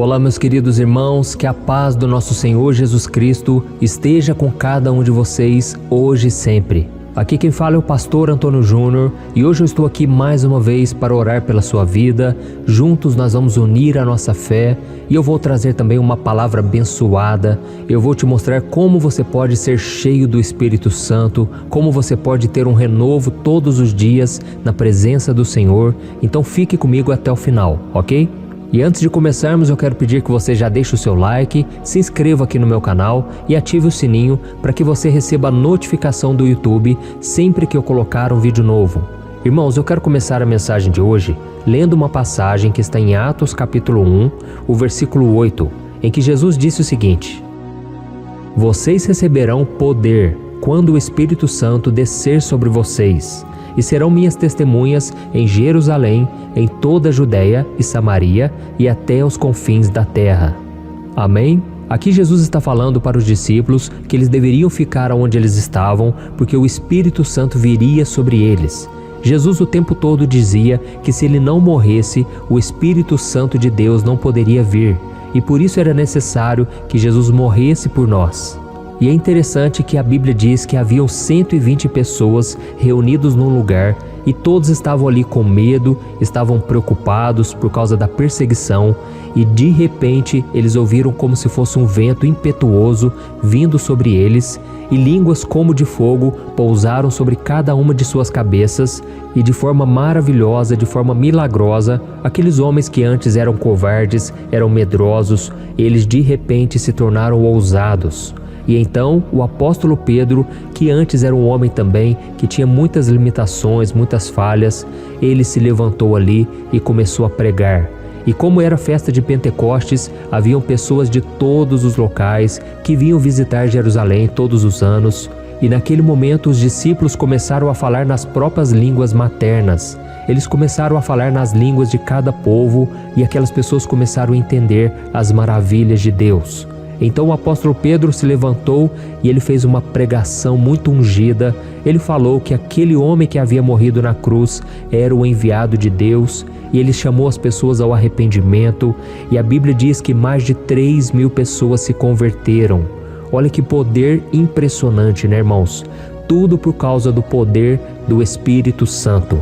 Olá, meus queridos irmãos, que a paz do nosso Senhor Jesus Cristo esteja com cada um de vocês hoje e sempre. Aqui quem fala é o pastor Antônio Júnior e hoje eu estou aqui mais uma vez para orar pela sua vida. Juntos nós vamos unir a nossa fé e eu vou trazer também uma palavra abençoada. Eu vou te mostrar como você pode ser cheio do Espírito Santo, como você pode ter um renovo todos os dias na presença do Senhor. Então fique comigo até o final, ok? E antes de começarmos, eu quero pedir que você já deixe o seu like, se inscreva aqui no meu canal e ative o sininho para que você receba a notificação do YouTube sempre que eu colocar um vídeo novo. Irmãos, eu quero começar a mensagem de hoje lendo uma passagem que está em Atos capítulo 1, o versículo 8, em que Jesus disse o seguinte: "Vocês receberão poder quando o Espírito Santo descer sobre vocês, e serão minhas testemunhas em Jerusalém, em toda a Judéia e Samaria e até os confins da terra." Amém? Aqui Jesus está falando para os discípulos que eles deveriam ficar onde eles estavam, porque o Espírito Santo viria sobre eles. Jesus o tempo todo dizia que se ele não morresse, o Espírito Santo de Deus não poderia vir, e por isso era necessário que Jesus morresse por nós. E é interessante que a Bíblia diz que haviam 120 pessoas reunidos num lugar e todos estavam ali com medo, estavam preocupados por causa da perseguição e de repente eles ouviram como se fosse um vento impetuoso vindo sobre eles e línguas como de fogo pousaram sobre cada uma de suas cabeças e de forma maravilhosa, de forma milagrosa, aqueles homens que antes eram covardes, eram medrosos, eles de repente se tornaram ousados. E então o apóstolo Pedro, que antes era um homem também, que tinha muitas limitações, muitas falhas, ele se levantou ali e começou a pregar. E como era festa de Pentecostes, haviam pessoas de todos os locais que vinham visitar Jerusalém todos os anos. E naquele momento os discípulos começaram a falar nas próprias línguas maternas. Eles começaram a falar nas línguas de cada povo e aquelas pessoas começaram a entender as maravilhas de Deus. Então o apóstolo Pedro se levantou e ele fez uma pregação muito ungida. Ele falou que aquele homem que havia morrido na cruz era o enviado de Deus e ele chamou as pessoas ao arrependimento e a Bíblia diz que mais de 3.000 pessoas se converteram. Olha que poder impressionante, né, irmãos? Tudo por causa do poder do Espírito Santo.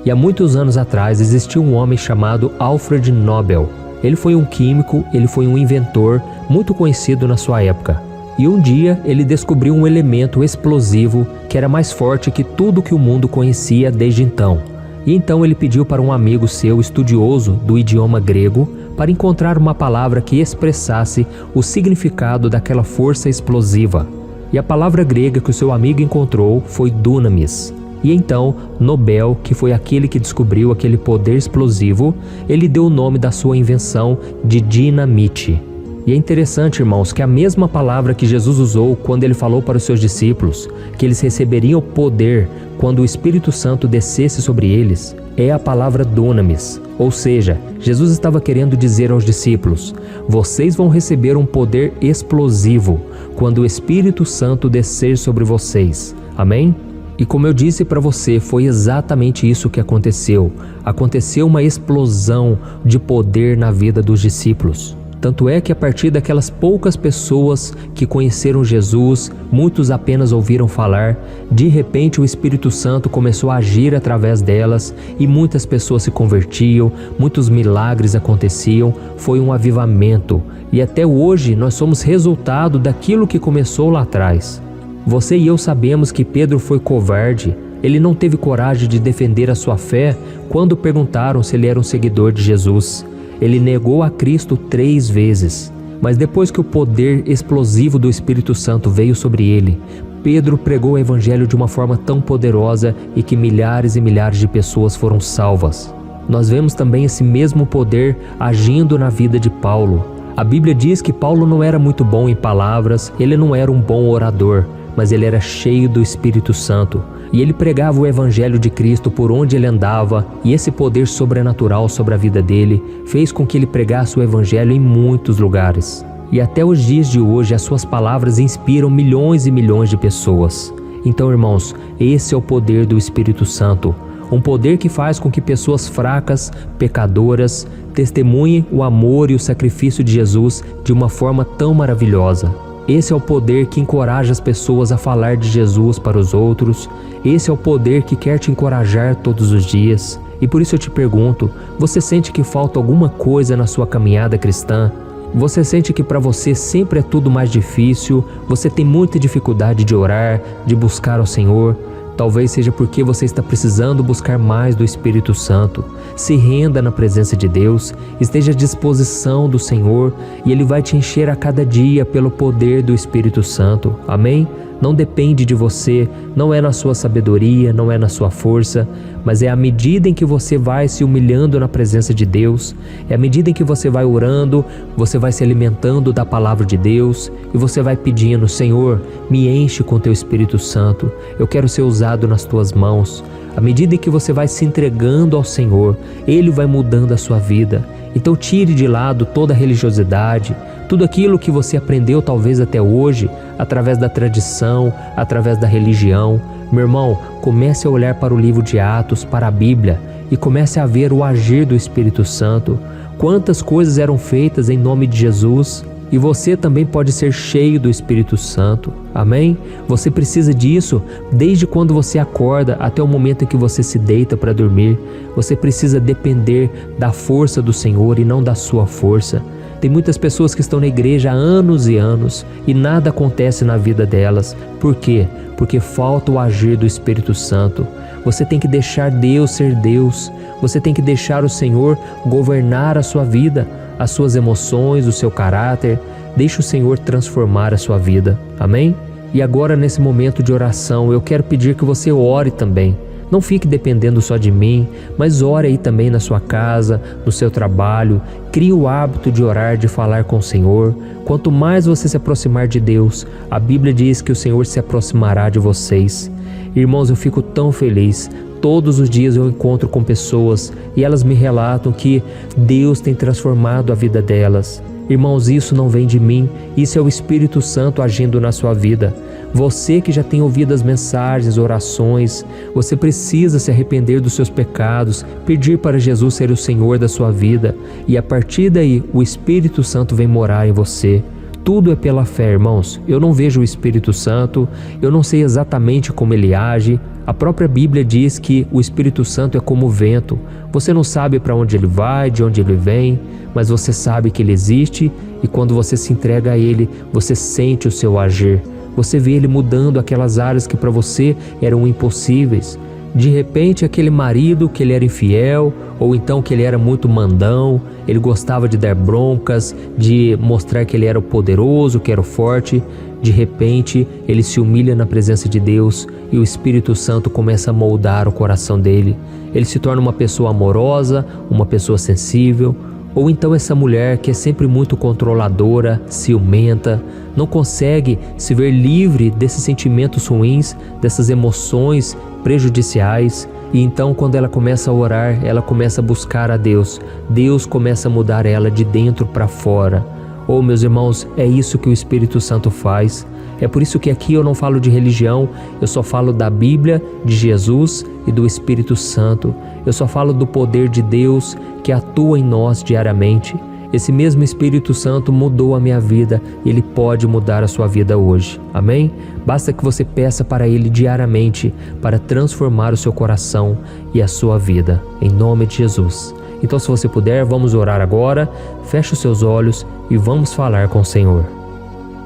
E há muitos anos atrás existiu um homem chamado Alfred Nobel. Ele foi um químico, ele foi um inventor muito conhecido na sua época. E um dia ele descobriu um elemento explosivo que era mais forte que tudo que o mundo conhecia desde então. E então ele pediu para um amigo seu, estudioso do idioma grego, para encontrar uma palavra que expressasse o significado daquela força explosiva. E a palavra grega que o seu amigo encontrou foi dunamis. E então, Nobel, que foi aquele que descobriu aquele poder explosivo, ele deu o nome da sua invenção de dinamite. E é interessante, irmãos, que a mesma palavra que Jesus usou quando ele falou para os seus discípulos, que eles receberiam poder quando o Espírito Santo descesse sobre eles, é a palavra dunamis. Ou seja, Jesus estava querendo dizer aos discípulos: vocês vão receber um poder explosivo quando o Espírito Santo descer sobre vocês. Amém? E como eu disse para você, foi exatamente isso que aconteceu. Aconteceu uma explosão de poder na vida dos discípulos. Tanto é que a partir daquelas poucas pessoas que conheceram Jesus, muitos apenas ouviram falar, de repente o Espírito Santo começou a agir através delas e muitas pessoas se convertiam, muitos milagres aconteciam, foi um avivamento. E até hoje nós somos resultado daquilo que começou lá atrás. Você e eu sabemos que Pedro foi covarde, ele não teve coragem de defender a sua fé quando perguntaram se ele era um seguidor de Jesus. Ele negou a Cristo 3 vezes, mas depois que o poder explosivo do Espírito Santo veio sobre ele, Pedro pregou o Evangelho de uma forma tão poderosa e que milhares e milhares de pessoas foram salvas. Nós vemos também esse mesmo poder agindo na vida de Paulo. A Bíblia diz que Paulo não era muito bom em palavras, ele não era um bom orador, mas ele era cheio do Espírito Santo. E ele pregava o Evangelho de Cristo por onde ele andava, e esse poder sobrenatural sobre a vida dele fez com que ele pregasse o Evangelho em muitos lugares. E até os dias de hoje as suas palavras inspiram milhões e milhões de pessoas. Então, irmãos, esse é o poder do Espírito Santo. um poder que faz com que pessoas fracas, pecadoras, testemunhem o amor e o sacrifício de Jesus de uma forma tão maravilhosa. Esse é o poder que encoraja as pessoas a falar de Jesus para os outros. Esse é o poder que quer te encorajar todos os dias. E por isso eu te pergunto, você sente que falta alguma coisa na sua caminhada cristã? Você sente que para você sempre é tudo mais difícil? Você tem muita dificuldade de orar, de buscar ao Senhor? Talvez seja porque você está precisando buscar mais do Espírito Santo. Se renda na presença de Deus, esteja à disposição do Senhor e Ele vai te encher a cada dia pelo poder do Espírito Santo. Amém? Não depende de você, não é na sua sabedoria, não é na sua força, mas é à medida em que você vai se humilhando na presença de Deus, é à medida em que você vai orando, você vai se alimentando da palavra de Deus e você vai pedindo: Senhor, me enche com Teu Espírito Santo, eu quero ser usado nas Tuas mãos. À medida em que você vai se entregando ao Senhor, Ele vai mudando a sua vida. Então tire de lado toda a religiosidade, tudo aquilo que você aprendeu talvez até hoje, através da tradição, através da religião. Meu irmão, comece a olhar para o livro de Atos, para a Bíblia, e comece a ver o agir do Espírito Santo. Quantas coisas eram feitas em nome de Jesus, e você também pode ser cheio do Espírito Santo. Amém? Você precisa disso desde quando você acorda até o momento em que você se deita para dormir. Você precisa depender da força do Senhor e não da sua força. Tem muitas pessoas que estão na igreja há anos e anos e nada acontece na vida delas. Por quê? Porque falta o agir do Espírito Santo. Você tem que deixar Deus ser Deus. Você tem que deixar o Senhor governar a sua vida, as suas emoções, o seu caráter. Deixe o Senhor transformar a sua vida. Amém? E agora, nesse momento de oração, eu quero pedir que você ore também. Não fique dependendo só de mim, mas ore aí também na sua casa, no seu trabalho. Crie o hábito de orar, de falar com o Senhor. Quanto mais você se aproximar de Deus, a Bíblia diz que o Senhor se aproximará de vocês. Irmãos, eu fico tão feliz. Todos os dias eu encontro com pessoas e elas me relatam que Deus tem transformado a vida delas. Irmãos, isso não vem de mim, isso é o Espírito Santo agindo na sua vida. Você que já tem ouvido as mensagens, orações, você precisa se arrepender dos seus pecados, pedir para Jesus ser o Senhor da sua vida e a partir daí o Espírito Santo vem morar em você. Tudo é pela fé, irmãos. Eu não vejo o Espírito Santo, eu não sei exatamente como ele age. A própria Bíblia diz que o Espírito Santo é como o vento. Você não sabe para onde ele vai, de onde ele vem, mas você sabe que ele existe e quando você se entrega a ele, você sente o seu agir. Você vê ele mudando aquelas áreas que para você eram impossíveis. De repente, aquele marido que ele era infiel, ou então que ele era muito mandão, ele gostava de dar broncas, de mostrar que ele era o poderoso, que era o forte. De repente, ele se humilha na presença de Deus e o Espírito Santo começa a moldar o coração dele. Ele se torna uma pessoa amorosa, uma pessoa sensível. Ou então essa mulher que é sempre muito controladora, ciumenta, não consegue se ver livre desses sentimentos ruins, dessas emoções prejudiciais. E então quando ela começa a orar, ela começa a buscar a Deus. Deus começa a mudar ela de dentro para fora. Oh, meus irmãos, é isso que o Espírito Santo faz. É por isso que aqui eu não falo de religião, eu só falo da Bíblia, de Jesus e do Espírito Santo. Eu só falo do poder de Deus que atua em nós diariamente. Esse mesmo Espírito Santo mudou a minha vida e Ele pode mudar a sua vida hoje. Amém? Basta que você peça para Ele diariamente para transformar o seu coração e a sua vida. Em nome de Jesus. Então, se você puder, vamos orar agora. Feche os seus olhos e vamos falar com o Senhor.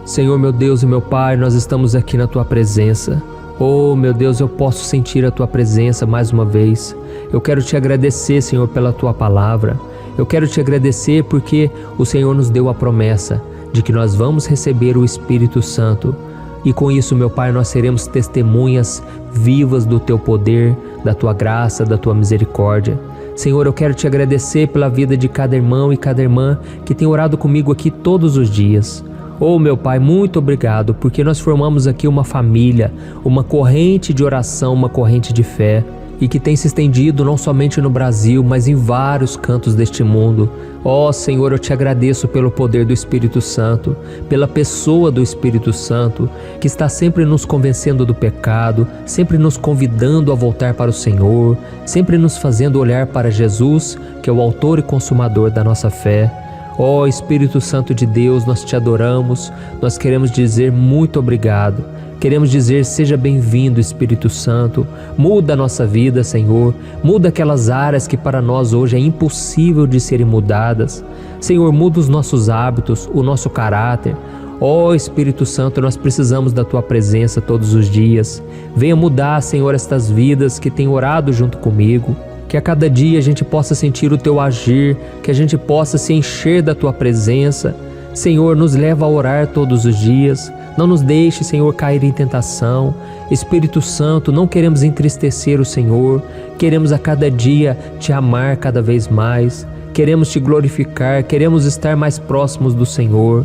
Senhor, meu Deus e meu Pai, nós estamos aqui na Tua presença. Oh, meu Deus, eu posso sentir a Tua presença mais uma vez. Eu quero Te agradecer, Senhor, pela Tua palavra. Eu quero Te agradecer porque o Senhor nos deu a promessa de que nós vamos receber o Espírito Santo. E com isso, meu Pai, nós seremos testemunhas vivas do Teu poder, da Tua graça, da Tua misericórdia. Senhor, eu quero Te agradecer pela vida de cada irmão e cada irmã que tem orado comigo aqui todos os dias. Oh, meu Pai, muito obrigado, porque nós formamos aqui uma família, uma corrente de oração, uma corrente de fé. e que tem se estendido não somente no Brasil, mas em vários cantos deste mundo. Ó Senhor, eu te agradeço pelo poder do Espírito Santo, pela pessoa do Espírito Santo, que está sempre nos convencendo do pecado, sempre nos convidando a voltar para o Senhor, sempre nos fazendo olhar para Jesus, que é o autor e consumador da nossa fé. Ó Espírito Santo de Deus, nós te adoramos, nós queremos dizer muito obrigado. Queremos dizer, seja bem-vindo, Espírito Santo. Muda a nossa vida, Senhor. Muda aquelas áreas que para nós hoje é impossível de serem mudadas. Senhor, muda os nossos hábitos, o nosso caráter. Ó Espírito Santo, nós precisamos da Tua presença todos os dias. Venha mudar, Senhor, estas vidas que têm orado junto comigo. Que a cada dia a gente possa sentir o Teu agir, que a gente possa se encher da Tua presença. Senhor, nos leva a orar todos os dias. Não nos deixe, Senhor, cair em tentação. Espírito Santo, não queremos entristecer o Senhor. Queremos a cada dia Te amar cada vez mais. Queremos Te glorificar, queremos estar mais próximos do Senhor.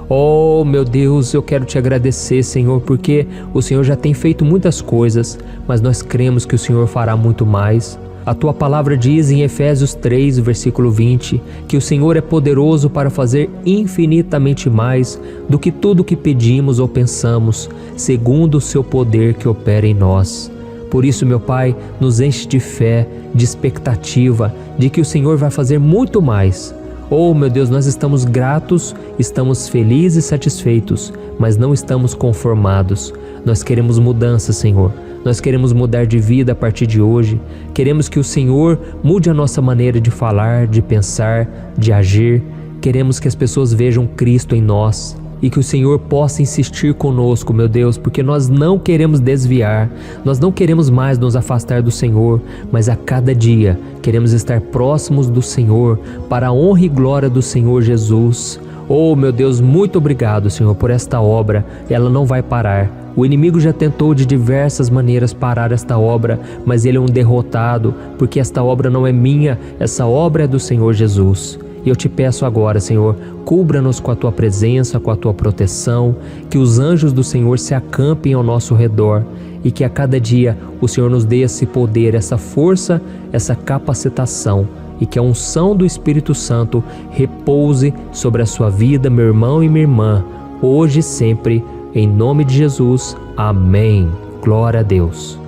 Oh, meu Deus, eu quero Te agradecer, Senhor, porque o Senhor já tem feito muitas coisas, mas nós cremos que o Senhor fará muito mais. A Tua palavra diz em Efésios 3, versículo 20, que o Senhor é poderoso para fazer infinitamente mais do que tudo que pedimos ou pensamos, segundo o Seu poder que opera em nós. Por isso, meu Pai, nos enche de fé, de expectativa, de que o Senhor vai fazer muito mais. Oh, meu Deus, nós estamos gratos, estamos felizes e satisfeitos, mas não estamos conformados. Nós queremos mudança, Senhor. Nós queremos mudar de vida a partir de hoje. Queremos que o Senhor mude a nossa maneira de falar, de pensar, de agir. Queremos que as pessoas vejam Cristo em nós e que o Senhor possa insistir conosco, meu Deus, porque nós não queremos desviar, nós não queremos mais nos afastar do Senhor, mas a cada dia queremos estar próximos do Senhor, para a honra e glória do Senhor Jesus. Oh, meu Deus, muito obrigado, Senhor, por esta obra. Ela não vai parar. O inimigo já tentou de diversas maneiras parar esta obra, mas ele é um derrotado, porque esta obra não é minha, essa obra é do Senhor Jesus. E eu te peço agora, Senhor, cubra-nos com a Tua presença, com a Tua proteção, que os anjos do Senhor se acampem ao nosso redor e que a cada dia o Senhor nos dê esse poder, essa força, essa capacitação, e que a unção do Espírito Santo repouse sobre a sua vida, meu irmão e minha irmã, hoje e sempre, em nome de Jesus. Amém. Glória a Deus.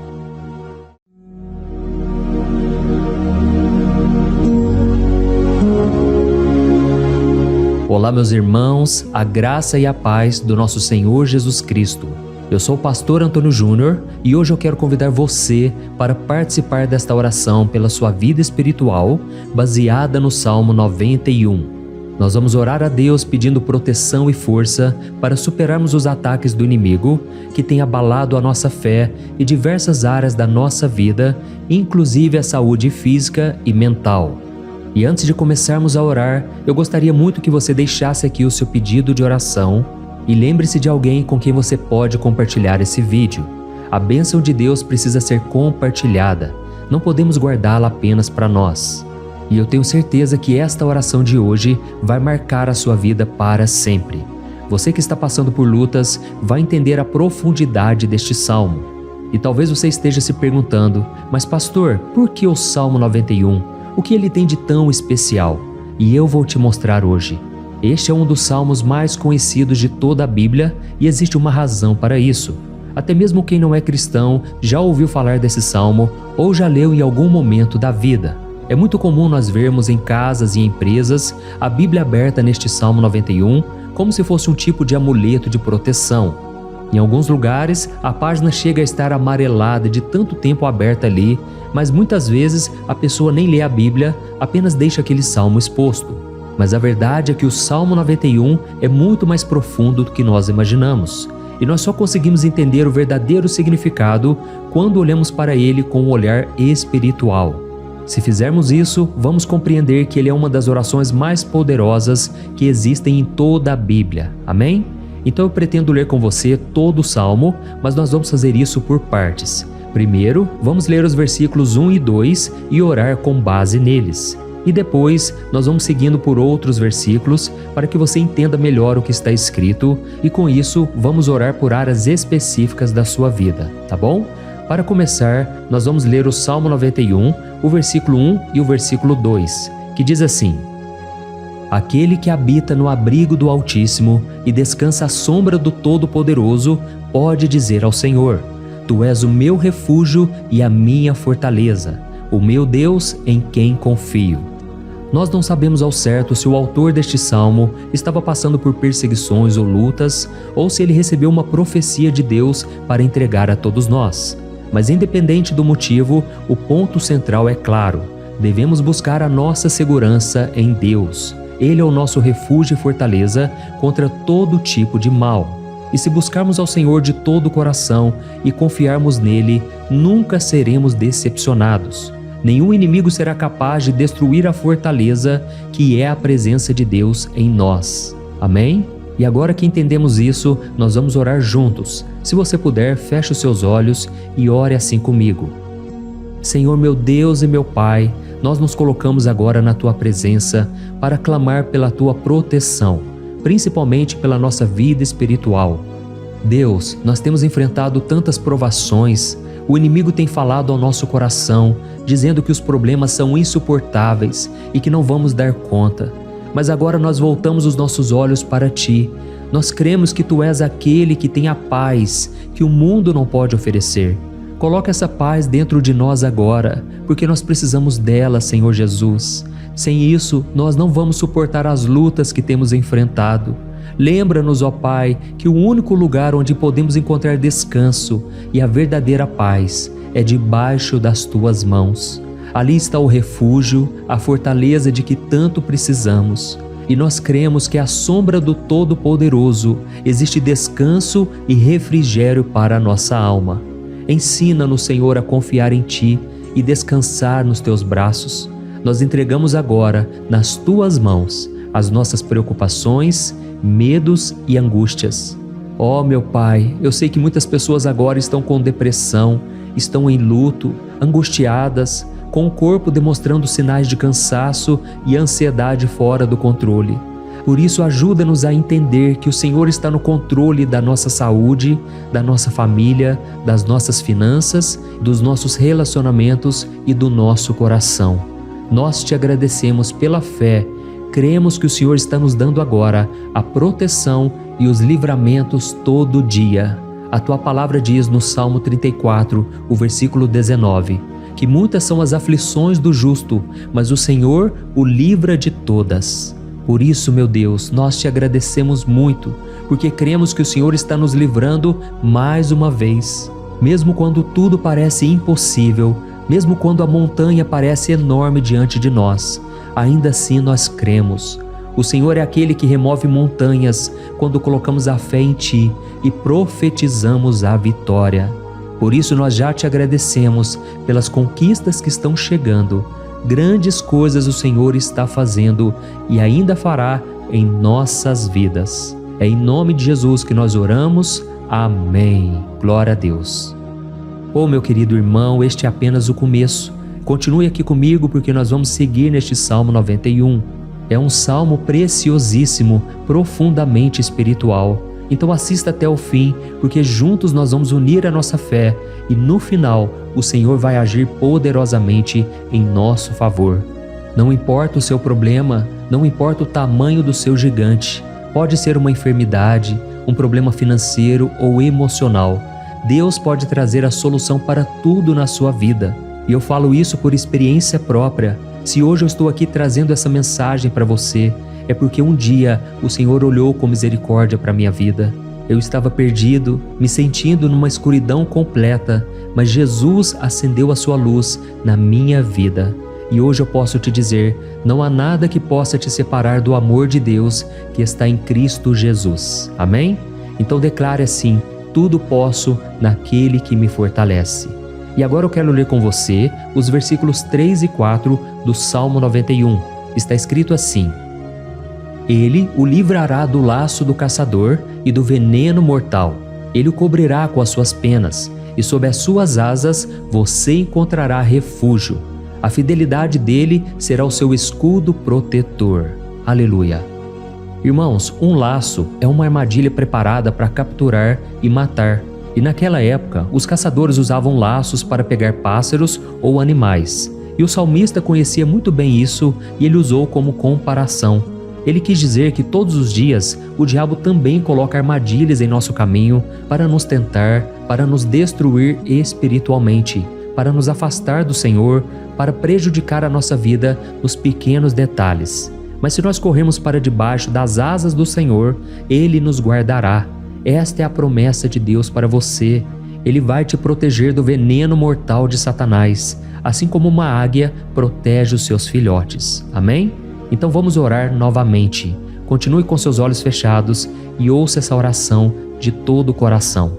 Olá, meus irmãos, a graça e a paz do nosso Senhor Jesus Cristo. Eu sou o pastor Antônio Júnior e hoje eu quero convidar você para participar desta oração pela sua vida espiritual, baseada no Salmo 91. Nós vamos orar a Deus pedindo proteção e força para superarmos os ataques do inimigo que tem abalado a nossa fé e diversas áreas da nossa vida, inclusive a saúde física e mental. E antes de começarmos a orar, eu gostaria muito que você deixasse aqui o seu pedido de oração e lembre-se de alguém com quem você pode compartilhar esse vídeo. A bênção de Deus precisa ser compartilhada, não podemos guardá-la apenas para nós. E eu tenho certeza que esta oração de hoje vai marcar a sua vida para sempre. Você que está passando por lutas vai entender a profundidade deste salmo. E talvez você esteja se perguntando, mas pastor, por que o Salmo 91? O que ele tem de tão especial? E eu vou te mostrar hoje. Este é um dos salmos mais conhecidos de toda a Bíblia e existe uma razão para isso. Até mesmo quem não é cristão já ouviu falar desse salmo ou já leu em algum momento da vida. É muito comum nós vermos em casas e empresas a Bíblia aberta neste Salmo 91 como se fosse um tipo de amuleto de proteção. Em alguns lugares, a página chega a estar amarelada de tanto tempo aberta ali, mas muitas vezes a pessoa nem lê a Bíblia, apenas deixa aquele salmo exposto. Mas a verdade é que o Salmo 91 é muito mais profundo do que nós imaginamos. E nós só conseguimos entender o verdadeiro significado quando olhamos para ele com um olhar espiritual. Se fizermos isso, vamos compreender que ele é uma das orações mais poderosas que existem em toda a Bíblia. Amém? Então eu pretendo ler com você todo o Salmo, mas nós vamos fazer isso por partes. Primeiro, vamos ler os versículos 1 e 2 e orar com base neles. E depois, nós vamos seguindo por outros versículos para que você entenda melhor o que está escrito e com isso, vamos orar por áreas específicas da sua vida, tá bom? Para começar, nós vamos ler o Salmo 91, o versículo 1 e o versículo 2, que diz assim: Aquele que habita no abrigo do Altíssimo e descansa à sombra do Todo-Poderoso, pode dizer ao Senhor: Tu és o meu refúgio e a minha fortaleza, o meu Deus em quem confio. Nós não sabemos ao certo se o autor deste salmo estava passando por perseguições ou lutas, ou se ele recebeu uma profecia de Deus para entregar a todos nós. Mas independente do motivo, o ponto central é claro: devemos buscar a nossa segurança em Deus. Ele é o nosso refúgio e fortaleza contra todo tipo de mal. E se buscarmos ao Senhor de todo o coração e confiarmos nele, nunca seremos decepcionados. Nenhum inimigo será capaz de destruir a fortaleza que é a presença de Deus em nós. Amém? E agora que entendemos isso, nós vamos orar juntos. Se você puder, feche os seus olhos e ore assim comigo. Senhor meu Deus e meu Pai, nós nos colocamos agora na Tua presença para clamar pela Tua proteção, principalmente pela nossa vida espiritual. Deus, nós temos enfrentado tantas provações, o inimigo tem falado ao nosso coração, dizendo que os problemas são insuportáveis e que não vamos dar conta. Mas agora nós voltamos os nossos olhos para Ti. Nós cremos que Tu és aquele que tem a paz que o mundo não pode oferecer. Coloca essa paz dentro de nós agora, porque nós precisamos dela, Senhor Jesus. Sem isso, nós não vamos suportar as lutas que temos enfrentado. Lembra-nos, ó Pai, que o único lugar onde podemos encontrar descanso e a verdadeira paz é debaixo das Tuas mãos. Ali está o refúgio, a fortaleza de que tanto precisamos. E nós cremos que à sombra do Todo-Poderoso existe descanso e refrigério para a nossa alma. Ensina-nos, Senhor, a confiar em Ti e descansar nos Teus braços. Nós entregamos agora nas Tuas mãos as nossas preocupações, medos e angústias. Ó meu Pai, eu sei que muitas pessoas agora estão com depressão, estão em luto, angustiadas, com o corpo demonstrando sinais de cansaço e ansiedade fora do controle. Por isso, ajuda-nos a entender que o Senhor está no controle da nossa saúde, da nossa família, das nossas finanças, dos nossos relacionamentos e do nosso coração. Nós Te agradecemos pela fé. Cremos que o Senhor está nos dando agora a proteção e os livramentos todo dia. A Tua palavra diz no Salmo 34, o versículo 19, que muitas são as aflições do justo, mas o Senhor o livra de todas. Por isso, meu Deus, nós Te agradecemos muito, porque cremos que o Senhor está nos livrando mais uma vez. Mesmo quando tudo parece impossível, mesmo quando a montanha parece enorme diante de nós, ainda assim nós cremos. O Senhor é aquele que remove montanhas quando colocamos a fé em Ti e profetizamos a vitória. Por isso nós já Te agradecemos pelas conquistas que estão chegando. Grandes coisas o Senhor está fazendo e ainda fará em nossas vidas. É em nome de Jesus que nós oramos. Amém. Glória a Deus. Oh, meu querido irmão, este é apenas o começo. Continue aqui comigo porque nós vamos seguir neste Salmo 91. É um salmo preciosíssimo, profundamente espiritual. Então assista até o fim, porque juntos nós vamos unir a nossa fé e no final o Senhor vai agir poderosamente em nosso favor. Não importa o seu problema, não importa o tamanho do seu gigante. Pode ser uma enfermidade, um problema financeiro ou emocional. Deus pode trazer a solução para tudo na sua vida. E eu falo isso por experiência própria. Se hoje eu estou aqui trazendo essa mensagem para você, é porque um dia o Senhor olhou com misericórdia para a minha vida. Eu estava perdido, me sentindo numa escuridão completa, mas Jesus acendeu a sua luz na minha vida. E hoje eu posso te dizer, não há nada que possa te separar do amor de Deus que está em Cristo Jesus. Amém? Então declare assim: tudo posso naquele que me fortalece. E agora eu quero ler com você os versículos 3 e 4 do Salmo 91. Está escrito assim: Ele o livrará do laço do caçador e do veneno mortal. Ele o cobrirá com as suas penas, e sob as suas asas você encontrará refúgio. A fidelidade dele será o seu escudo protetor. Aleluia. Irmãos, um laço é uma armadilha preparada para capturar e matar. E naquela época, os caçadores usavam laços para pegar pássaros ou animais. E o salmista conhecia muito bem isso e ele usou como comparação. Ele quis dizer que todos os dias o diabo também coloca armadilhas em nosso caminho para nos tentar, para nos destruir espiritualmente, para nos afastar do Senhor, para prejudicar a nossa vida nos pequenos detalhes. Mas se nós corrermos para debaixo das asas do Senhor, Ele nos guardará. Esta é a promessa de Deus para você. Ele vai te proteger do veneno mortal de Satanás, assim como uma águia protege os seus filhotes. Amém? Então vamos orar novamente. Continue com seus olhos fechados e ouça essa oração de todo o coração.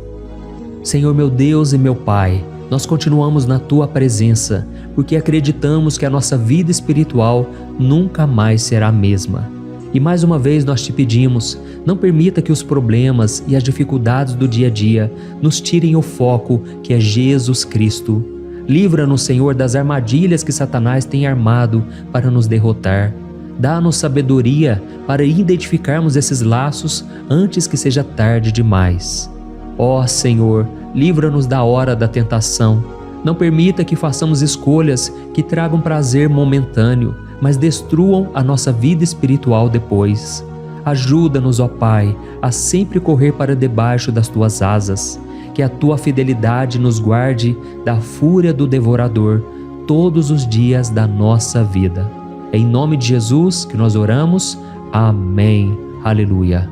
Senhor meu Deus e meu Pai, nós continuamos na Tua presença, porque acreditamos que a nossa vida espiritual nunca mais será a mesma. E mais uma vez nós te pedimos, não permita que os problemas e as dificuldades do dia a dia nos tirem o foco que é Jesus Cristo. Livra-nos, Senhor, das armadilhas que Satanás tem armado para nos derrotar. Dá-nos sabedoria para identificarmos esses laços antes que seja tarde demais. Ó Senhor, livra-nos da hora da tentação. Não permita que façamos escolhas que tragam prazer momentâneo, mas destruam a nossa vida espiritual depois. Ajuda-nos, ó Pai, a sempre correr para debaixo das Tuas asas. Que a Tua fidelidade nos guarde da fúria do devorador todos os dias da nossa vida. É em nome de Jesus que nós oramos. Amém. Aleluia.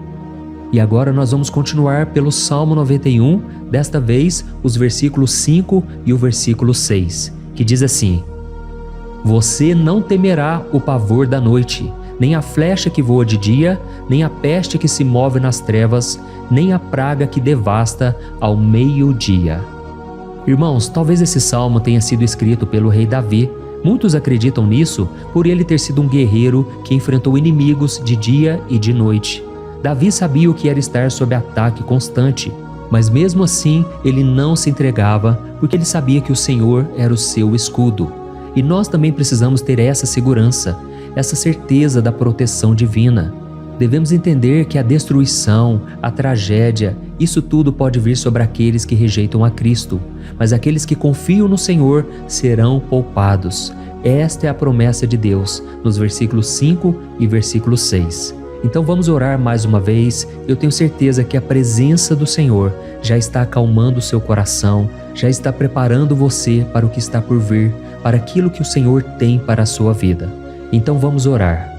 E agora nós vamos continuar pelo Salmo 91, desta vez os versículos 5 e o versículo 6, que diz assim: Você não temerá o pavor da noite, nem a flecha que voa de dia, nem a peste que se move nas trevas, nem a praga que devasta ao meio-dia. Irmãos, talvez esse salmo tenha sido escrito pelo rei Davi. Muitos acreditam nisso por ele ter sido um guerreiro que enfrentou inimigos de dia e de noite. Davi sabia o que era estar sob ataque constante, mas mesmo assim ele não se entregava porque ele sabia que o Senhor era o seu escudo. E nós também precisamos ter essa segurança, essa certeza da proteção divina. Devemos entender que a destruição, a tragédia, isso tudo pode vir sobre aqueles que rejeitam a Cristo, mas aqueles que confiam no Senhor serão poupados. Esta é a promessa de Deus, nos versículos 5 e versículo 6. Então vamos orar mais uma vez. Eu tenho certeza que a presença do Senhor já está acalmando o seu coração, já está preparando você para o que está por vir, para aquilo que o Senhor tem para a sua vida. Então vamos orar.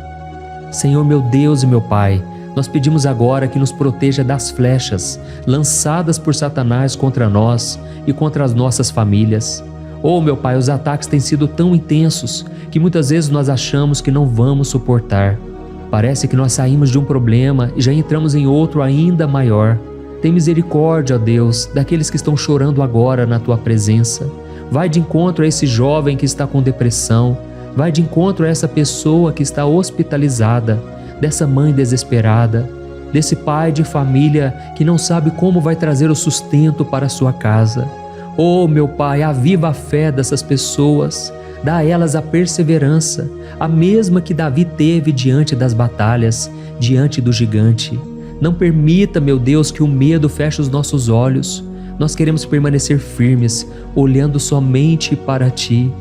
Senhor meu Deus e meu Pai, nós pedimos agora que nos proteja das flechas lançadas por Satanás contra nós e contra as nossas famílias. Oh meu Pai, os ataques têm sido tão intensos que muitas vezes nós achamos que não vamos suportar. Parece que nós saímos de um problema e já entramos em outro ainda maior. Tem misericórdia, ó Deus, daqueles que estão chorando agora na Tua presença. Vai de encontro a esse jovem que está com depressão. Vai de encontro a essa pessoa que está hospitalizada, dessa mãe desesperada, desse pai de família que não sabe como vai trazer o sustento para a sua casa. Oh, meu Pai, aviva a fé dessas pessoas, dá a elas a perseverança, a mesma que Davi teve diante das batalhas, diante do gigante. Não permita, meu Deus, que o medo feche os nossos olhos. Nós queremos permanecer firmes, olhando somente para Ti.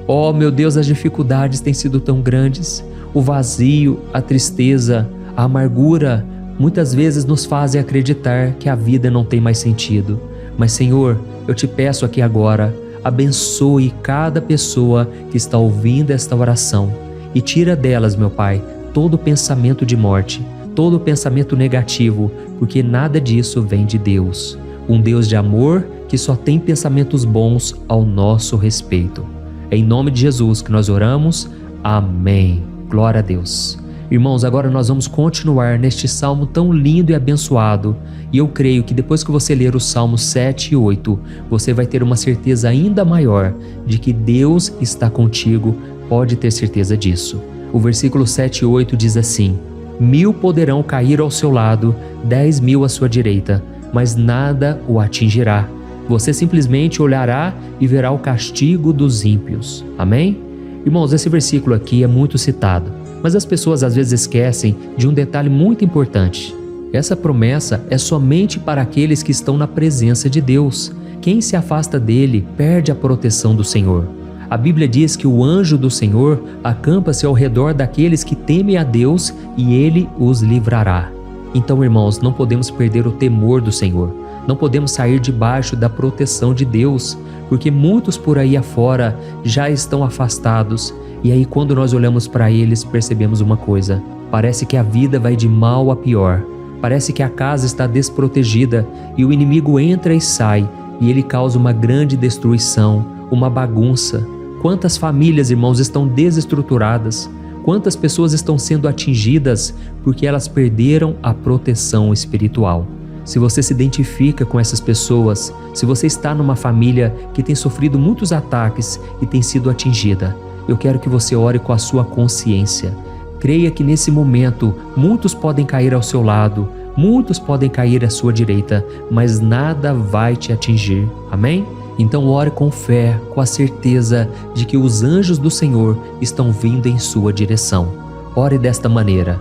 Oh, meu Deus, as dificuldades têm sido tão grandes. O vazio, a tristeza, a amargura, muitas vezes nos fazem acreditar que a vida não tem mais sentido. Mas, Senhor, eu te peço aqui agora, abençoe cada pessoa que está ouvindo esta oração e tira delas, meu Pai, todo pensamento de morte, todo pensamento negativo, porque nada disso vem de Deus. Um Deus de amor que só tem pensamentos bons ao nosso respeito. É em nome de Jesus que nós oramos. Amém. Glória a Deus. Irmãos, agora nós vamos continuar neste salmo tão lindo e abençoado. E eu creio que depois que você ler os salmos 7 e 8, você vai ter uma certeza ainda maior de que Deus está contigo. Pode ter certeza disso. O versículo 7 e 8 diz assim: 1000 poderão cair ao seu lado, 10.000 à sua direita, mas nada o atingirá. Você simplesmente olhará e verá o castigo dos ímpios. Amém? Irmãos, esse versículo aqui é muito citado, mas as pessoas às vezes esquecem de um detalhe muito importante. Essa promessa é somente para aqueles que estão na presença de Deus. Quem se afasta dele perde a proteção do Senhor. A Bíblia diz que o anjo do Senhor acampa-se ao redor daqueles que temem a Deus e ele os livrará. Então, irmãos, não podemos perder o temor do Senhor. Não podemos sair debaixo da proteção de Deus, porque muitos por aí afora já estão afastados. E aí, quando nós olhamos para eles, percebemos uma coisa: parece que a vida vai de mal a pior. Parece que a casa está desprotegida e o inimigo entra e sai e ele causa uma grande destruição, uma bagunça. Quantas famílias, irmãos, estão desestruturadas? Quantas pessoas estão sendo atingidas porque elas perderam a proteção espiritual? Se você se identifica com essas pessoas, se você está numa família que tem sofrido muitos ataques e tem sido atingida, eu quero que você ore com a sua consciência. Creia que nesse momento muitos podem cair ao seu lado, muitos podem cair à sua direita, mas nada vai te atingir. Amém? Então ore com fé, com a certeza de que os anjos do Senhor estão vindo em sua direção. Ore desta maneira: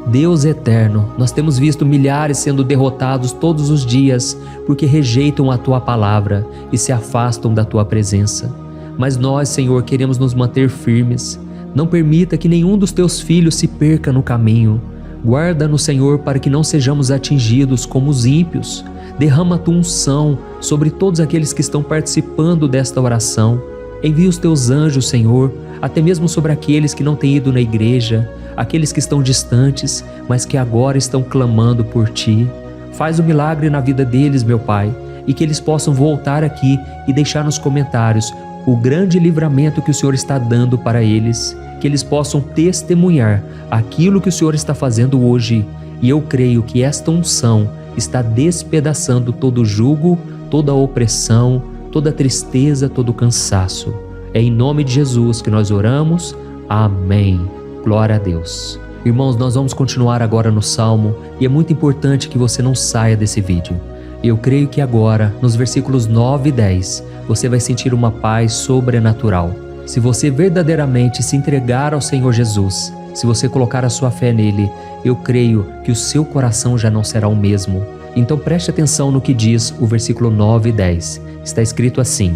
Deus eterno, nós temos visto milhares sendo derrotados todos os dias porque rejeitam a Tua palavra e se afastam da Tua presença. Mas nós, Senhor, queremos nos manter firmes. Não permita que nenhum dos Teus filhos se perca no caminho. Guarda-nos, Senhor, para que não sejamos atingidos como os ímpios. Derrama a Tua unção sobre todos aqueles que estão participando desta oração. Envia os Teus anjos, Senhor, até mesmo sobre aqueles que não têm ido na igreja, aqueles que estão distantes, mas que agora estão clamando por Ti. Faz um milagre na vida deles, meu Pai, e que eles possam voltar aqui e deixar nos comentários o grande livramento que o Senhor está dando para eles, que eles possam testemunhar aquilo que o Senhor está fazendo hoje. E eu creio que esta unção está despedaçando todo jugo, toda opressão, toda tristeza, todo cansaço. É em nome de Jesus que nós oramos. Amém. Glória a Deus. Irmãos, nós vamos continuar agora no Salmo e é muito importante que você não saia desse vídeo. Eu creio que agora, nos versículos 9 e 10, você vai sentir uma paz sobrenatural. Se você verdadeiramente se entregar ao Senhor Jesus, se você colocar a sua fé nele, eu creio que o seu coração já não será o mesmo. Então preste atenção no que diz o versículo 9 e 10. Está escrito assim: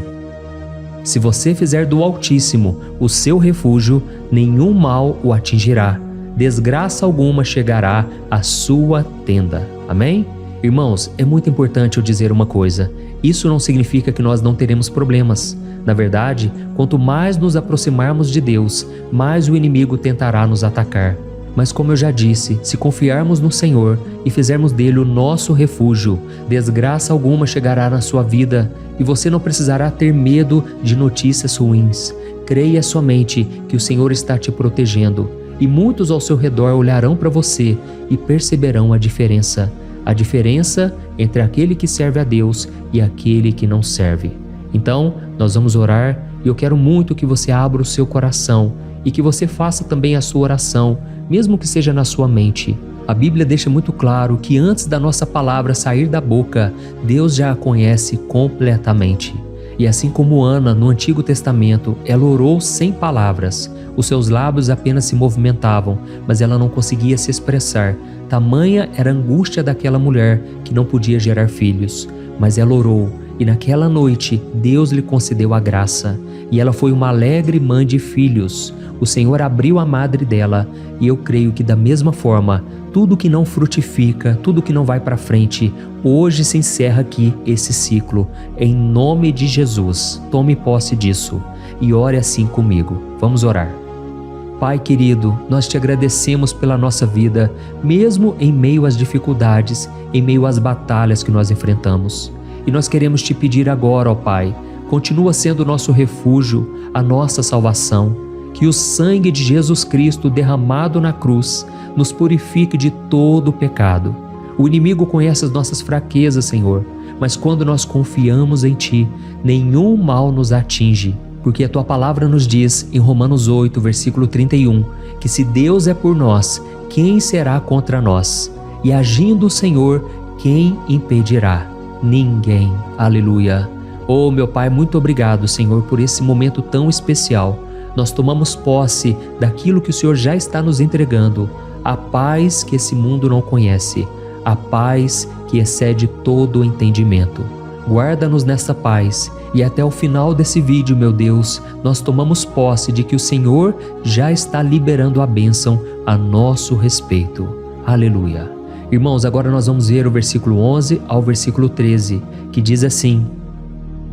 Se você fizer do Altíssimo o seu refúgio, nenhum mal o atingirá, desgraça alguma chegará à sua tenda. Amém? Irmãos, é muito importante eu dizer uma coisa: isso não significa que nós não teremos problemas. Na verdade, quanto mais nos aproximarmos de Deus, mais o inimigo tentará nos atacar. Mas como eu já disse, se confiarmos no Senhor e fizermos dele o nosso refúgio, desgraça alguma chegará na sua vida e você não precisará ter medo de notícias ruins. Creia somente que o Senhor está te protegendo e muitos ao seu redor olharão para você e perceberão a diferença entre aquele que serve a Deus e aquele que não serve. Então, nós vamos orar e eu quero muito que você abra o seu coração e que você faça também a sua oração, mesmo que seja na sua mente. A Bíblia deixa muito claro que antes da nossa palavra sair da boca, Deus já a conhece completamente. E assim como Ana, no Antigo Testamento, ela orou sem palavras. Os seus lábios apenas se movimentavam, mas ela não conseguia se expressar. Tamanha era a angústia daquela mulher que não podia gerar filhos. Mas ela orou, e naquela noite Deus lhe concedeu a graça. E ela foi uma alegre mãe de filhos. O Senhor abriu a madre dela, e eu creio que da mesma forma, tudo que não frutifica, tudo que não vai para frente, hoje se encerra aqui esse ciclo. Em nome de Jesus, tome posse disso e ore assim comigo. Vamos orar. Pai querido, nós te agradecemos pela nossa vida, mesmo em meio às dificuldades, em meio às batalhas que nós enfrentamos. E nós queremos te pedir agora, ó Pai, continua sendo o nosso refúgio, a nossa salvação. Que o sangue de Jesus Cristo derramado na cruz nos purifique de todo o pecado. O inimigo conhece as nossas fraquezas, Senhor, mas quando nós confiamos em Ti, nenhum mal nos atinge, porque a Tua palavra nos diz em Romanos 8, versículo 31, que se Deus é por nós, quem será contra nós? E agindo o Senhor, quem impedirá? Ninguém. Aleluia. Oh, meu Pai, muito obrigado, Senhor, por esse momento tão especial. Nós tomamos posse daquilo que o Senhor já está nos entregando, a paz que esse mundo não conhece, a paz que excede todo o entendimento. Guarda-nos nessa paz e até o final desse vídeo, meu Deus, nós tomamos posse de que o Senhor já está liberando a bênção a nosso respeito. Aleluia. Irmãos, agora nós vamos ver o versículo 11 ao versículo 13, que diz assim: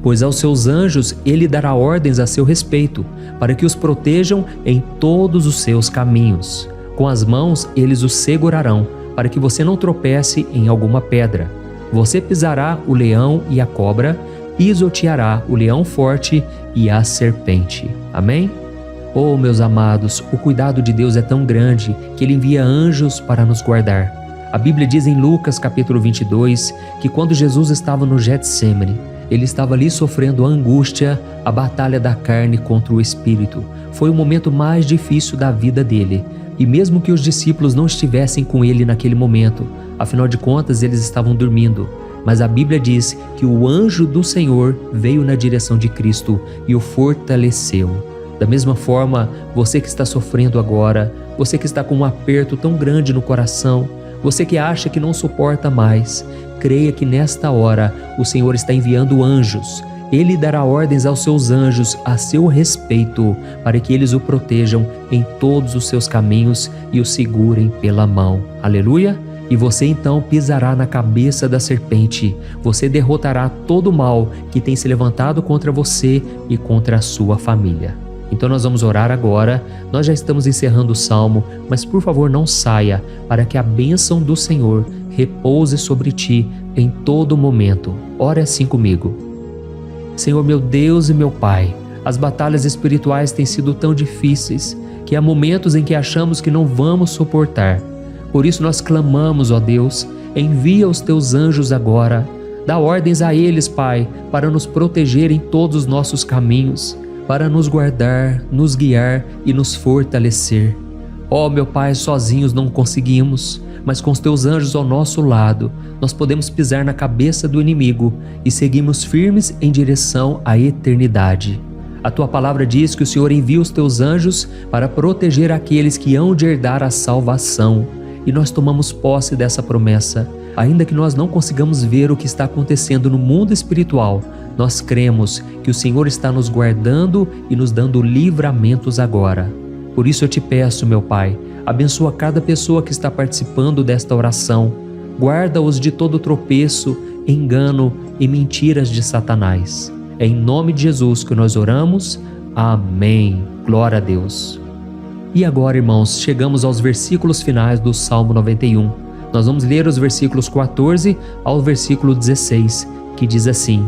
Pois aos seus anjos ele dará ordens a seu respeito, para que os protejam em todos os seus caminhos. Com as mãos eles os segurarão, para que você não tropece em alguma pedra. Você pisará o leão e a cobra, pisoteará o leão forte e a serpente. Amém? Oh, meus amados, o cuidado de Deus é tão grande que Ele envia anjos para nos guardar. A Bíblia diz em Lucas capítulo 22 que quando Jesus estava no Getsêmani, Ele estava ali sofrendo a angústia, a batalha da carne contra o Espírito. Foi o momento mais difícil da vida dele. E mesmo que os discípulos não estivessem com ele naquele momento, afinal de contas eles estavam dormindo, mas a Bíblia diz que o anjo do Senhor veio na direção de Cristo e o fortaleceu. Da mesma forma, você que está sofrendo agora, você que está com um aperto tão grande no coração, você que acha que não suporta mais, creia que nesta hora o Senhor está enviando anjos. Ele dará ordens aos seus anjos a seu respeito, para que eles o protejam em todos os seus caminhos e o segurem pela mão. Aleluia! E você então pisará na cabeça da serpente. Você derrotará todo o mal que tem se levantado contra você e contra a sua família. Então nós vamos orar agora. Nós já estamos encerrando o salmo, mas por favor não saia, para que a bênção do Senhor repouse sobre ti em todo momento. Ore assim comigo. Senhor, meu Deus e meu Pai, as batalhas espirituais têm sido tão difíceis que há momentos em que achamos que não vamos suportar. Por isso nós clamamos, ó Deus, envia os teus anjos agora. Dá ordens a eles, Pai, para nos proteger em todos os nossos caminhos, para nos guardar, nos guiar e nos fortalecer. Ó meu Pai, sozinhos não conseguimos, mas com os teus anjos ao nosso lado, nós podemos pisar na cabeça do inimigo e seguimos firmes em direção à eternidade. A tua palavra diz que o Senhor envia os teus anjos para proteger aqueles que hão de herdar a salvação. E nós tomamos posse dessa promessa. Ainda que nós não consigamos ver o que está acontecendo no mundo espiritual, nós cremos que o Senhor está nos guardando e nos dando livramentos agora. Por isso eu te peço, meu Pai, abençoa cada pessoa que está participando desta oração. Guarda-os de todo tropeço, engano e mentiras de Satanás. É em nome de Jesus que nós oramos. Amém. Glória a Deus. E agora, irmãos, chegamos aos versículos finais do Salmo 91. Nós vamos ler os versículos 14 ao versículo 16, que diz assim: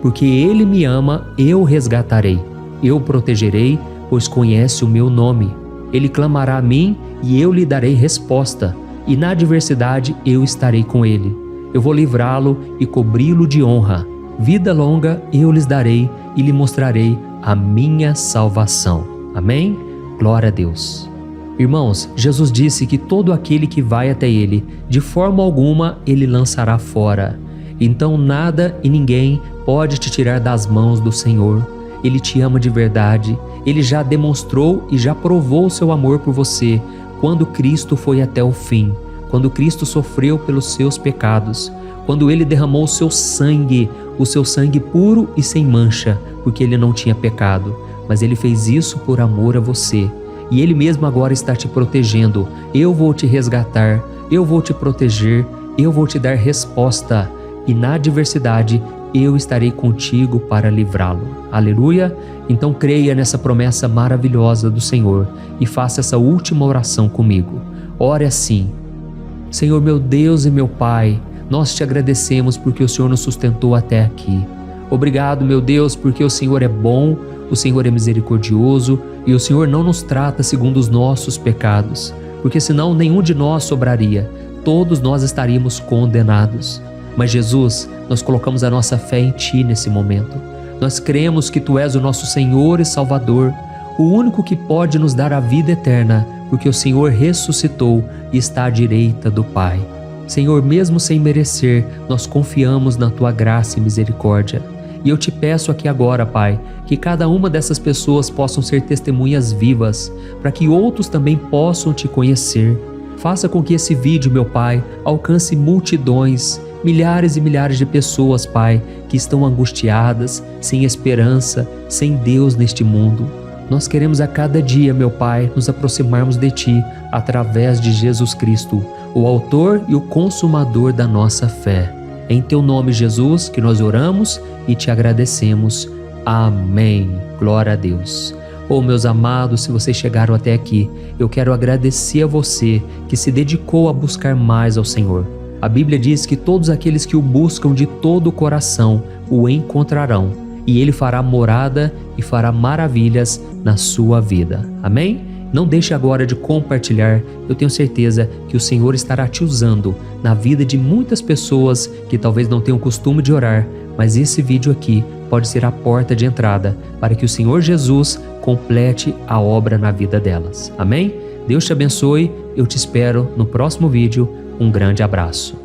Porque Ele me ama, eu o resgatarei. Eu o protegerei, pois conhece o meu nome. Ele clamará a mim e eu lhe darei resposta, e na adversidade eu estarei com ele. Eu vou livrá-lo e cobri-lo de honra. Vida longa eu lhes darei e lhe mostrarei a minha salvação. Amém? Glória a Deus. Irmãos, Jesus disse que todo aquele que vai até ele, de forma alguma ele lançará fora. Então nada e ninguém pode te tirar das mãos do Senhor. Ele te ama de verdade. Ele já demonstrou e já provou o seu amor por você quando Cristo foi até o fim, quando Cristo sofreu pelos seus pecados, quando Ele derramou o seu sangue puro e sem mancha, porque Ele não tinha pecado, mas Ele fez isso por amor a você. E Ele mesmo agora está te protegendo. Eu vou te resgatar, eu vou te proteger, eu vou te dar resposta, e na adversidade eu estarei contigo para livrá-lo. Aleluia! Então creia nessa promessa maravilhosa do Senhor e faça essa última oração comigo. Ore assim: Senhor, meu Deus e meu Pai, nós te agradecemos porque o Senhor nos sustentou até aqui. Obrigado, meu Deus, porque o Senhor é bom, o Senhor é misericordioso e o Senhor não nos trata segundo os nossos pecados, porque senão nenhum de nós sobraria, todos nós estaríamos condenados. Mas Jesus, nós colocamos a nossa fé em Ti nesse momento. Nós cremos que Tu és o nosso Senhor e Salvador, o único que pode nos dar a vida eterna, porque o Senhor ressuscitou e está à direita do Pai. Senhor, mesmo sem merecer, nós confiamos na Tua graça e misericórdia. E eu te peço aqui agora, Pai, que cada uma dessas pessoas possam ser testemunhas vivas, para que outros também possam Te conhecer. Faça com que esse vídeo, meu Pai, alcance multidões, milhares e milhares de pessoas, Pai, que estão angustiadas, sem esperança, sem Deus neste mundo. Nós queremos a cada dia, meu Pai, nos aproximarmos de Ti através de Jesus Cristo, o autor e o consumador da nossa fé. Em Teu nome, Jesus, que nós oramos e Te agradecemos. Amém. Glória a Deus. Oh, meus amados, se vocês chegaram até aqui, eu quero agradecer a você que se dedicou a buscar mais ao Senhor. A Bíblia diz que todos aqueles que o buscam de todo o coração o encontrarão, e Ele fará morada e fará maravilhas na sua vida. Amém? Não deixe agora de compartilhar, eu tenho certeza que o Senhor estará te usando na vida de muitas pessoas que talvez não tenham costume de orar, mas esse vídeo aqui pode ser a porta de entrada para que o Senhor Jesus complete a obra na vida delas. Amém? Deus te abençoe, eu te espero no próximo vídeo. Um grande abraço.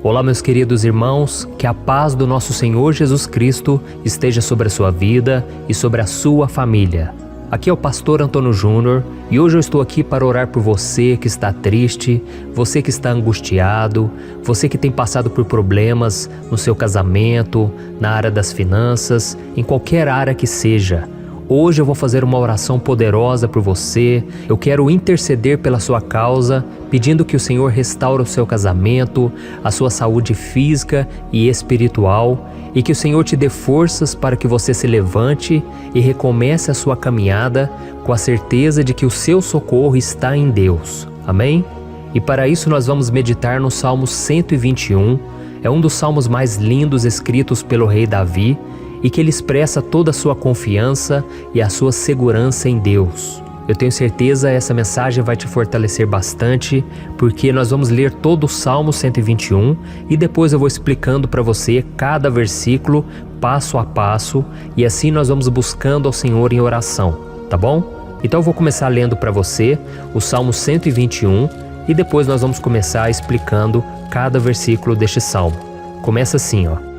Olá, meus queridos irmãos, que a paz do nosso Senhor Jesus Cristo esteja sobre a sua vida e sobre a sua família. Aqui é o pastor Antônio Júnior e hoje eu estou aqui para orar por você que está triste, você que está angustiado, você que tem passado por problemas no seu casamento, na área das finanças, em qualquer área que seja. Hoje eu vou fazer uma oração poderosa por você. Eu quero interceder pela sua causa, pedindo que o Senhor restaure o seu casamento, a sua saúde física e espiritual, e que o Senhor te dê forças para que você se levante e recomece a sua caminhada com a certeza de que o seu socorro está em Deus. Amém? E para isso nós vamos meditar no Salmo 121. É um dos salmos mais lindos escritos pelo rei Davi, e que ele expressa toda a sua confiança e a sua segurança em Deus. Eu tenho certeza essa mensagem vai te fortalecer bastante, porque nós vamos ler todo o Salmo 121 e depois eu vou explicando para você cada versículo, passo a passo, e assim nós vamos buscando ao Senhor em oração, tá bom? Então eu vou começar lendo para você o Salmo 121 e depois nós vamos começar explicando cada versículo deste salmo. Começa assim, ó.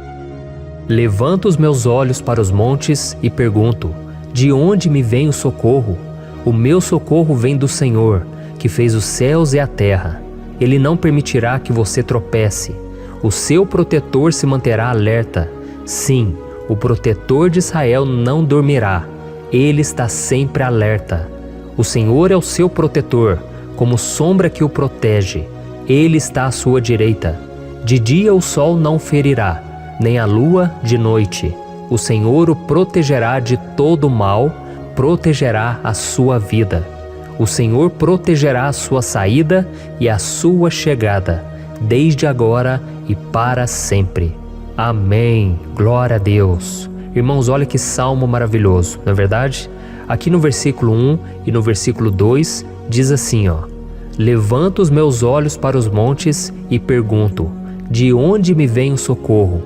Levanto os meus olhos para os montes e pergunto: de onde me vem o socorro? O meu socorro vem do Senhor, que fez os céus e a terra. Ele não permitirá que você tropece. O seu protetor se manterá alerta. Sim, o protetor de Israel não dormirá. Ele está sempre alerta. O Senhor é o seu protetor, como sombra que o protege. Ele está à sua direita. De dia o sol não ferirá, nem a lua de noite. O Senhor o protegerá de todo mal, protegerá a sua vida. O Senhor protegerá a sua saída e a sua chegada, desde agora e para sempre. Amém. Glória a Deus. Irmãos, olha que salmo maravilhoso, não é verdade? Aqui no versículo 1 e no versículo 2 diz assim, ó: Levanto os meus olhos para os montes e pergunto: de onde me vem o socorro?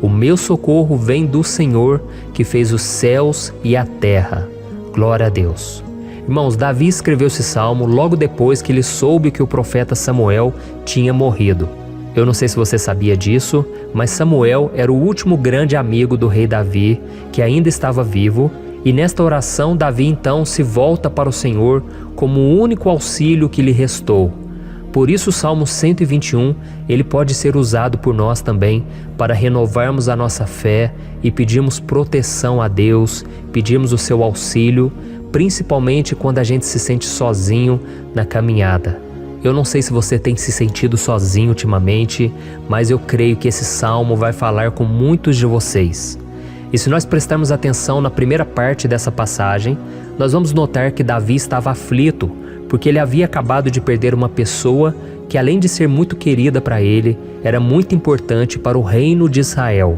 O meu socorro vem do Senhor, que fez os céus e a terra. Glória a Deus. Irmãos, Davi escreveu esse salmo logo depois que ele soube que o profeta Samuel tinha morrido. Eu não sei se você sabia disso, mas Samuel era o último grande amigo do rei Davi, que ainda estava vivo, e nesta oração Davi então se volta para o Senhor como o único auxílio que lhe restou. Por isso o Salmo 121, ele pode ser usado por nós também para renovarmos a nossa fé e pedirmos proteção a Deus, pedirmos o seu auxílio, principalmente quando a gente se sente sozinho na caminhada. Eu não sei se você tem se sentido sozinho ultimamente, mas eu creio que esse salmo vai falar com muitos de vocês. E se nós prestarmos atenção na primeira parte dessa passagem, nós vamos notar que Davi estava aflito, porque ele havia acabado de perder uma pessoa que, além de ser muito querida para ele, era muito importante para o reino de Israel.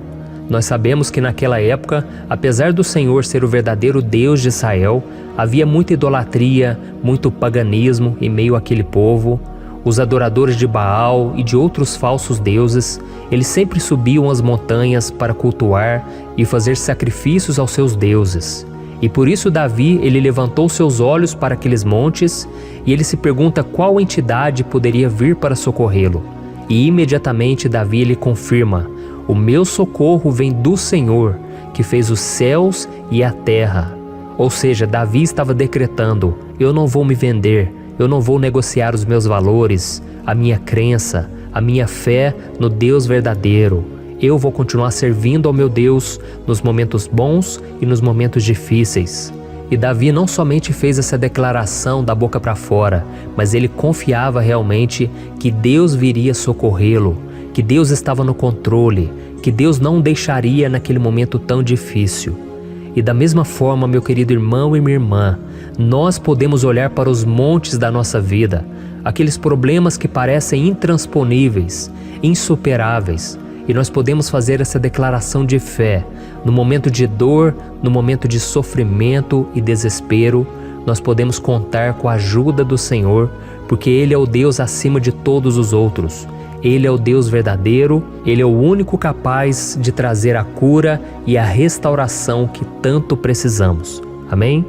Nós sabemos que naquela época, apesar do Senhor ser o verdadeiro Deus de Israel, havia muita idolatria, muito paganismo em meio àquele povo. Os adoradores de Baal e de outros falsos deuses, eles sempre subiam as montanhas para cultuar e fazer sacrifícios aos seus deuses. E por isso Davi, ele levantou seus olhos para aqueles montes e ele se pergunta qual entidade poderia vir para socorrê-lo. E imediatamente Davi ele confirma: o meu socorro vem do Senhor, que fez os céus e a terra. Ou seja, Davi estava decretando: eu não vou me vender, eu não vou negociar os meus valores, a minha crença, a minha fé no Deus verdadeiro. Eu vou continuar servindo ao meu Deus nos momentos bons e nos momentos difíceis. E Davi não somente fez essa declaração da boca para fora, mas ele confiava realmente que Deus viria socorrê-lo, que Deus estava no controle, que Deus não o deixaria naquele momento tão difícil. E da mesma forma, meu querido irmão e minha irmã, nós podemos olhar para os montes da nossa vida, aqueles problemas que parecem intransponíveis, insuperáveis, e nós podemos fazer essa declaração de fé. No momento de dor, no momento de sofrimento e desespero, nós podemos contar com a ajuda do Senhor, porque Ele é o Deus acima de todos os outros. Ele é o Deus verdadeiro, Ele é o único capaz de trazer a cura e a restauração que tanto precisamos. Amém?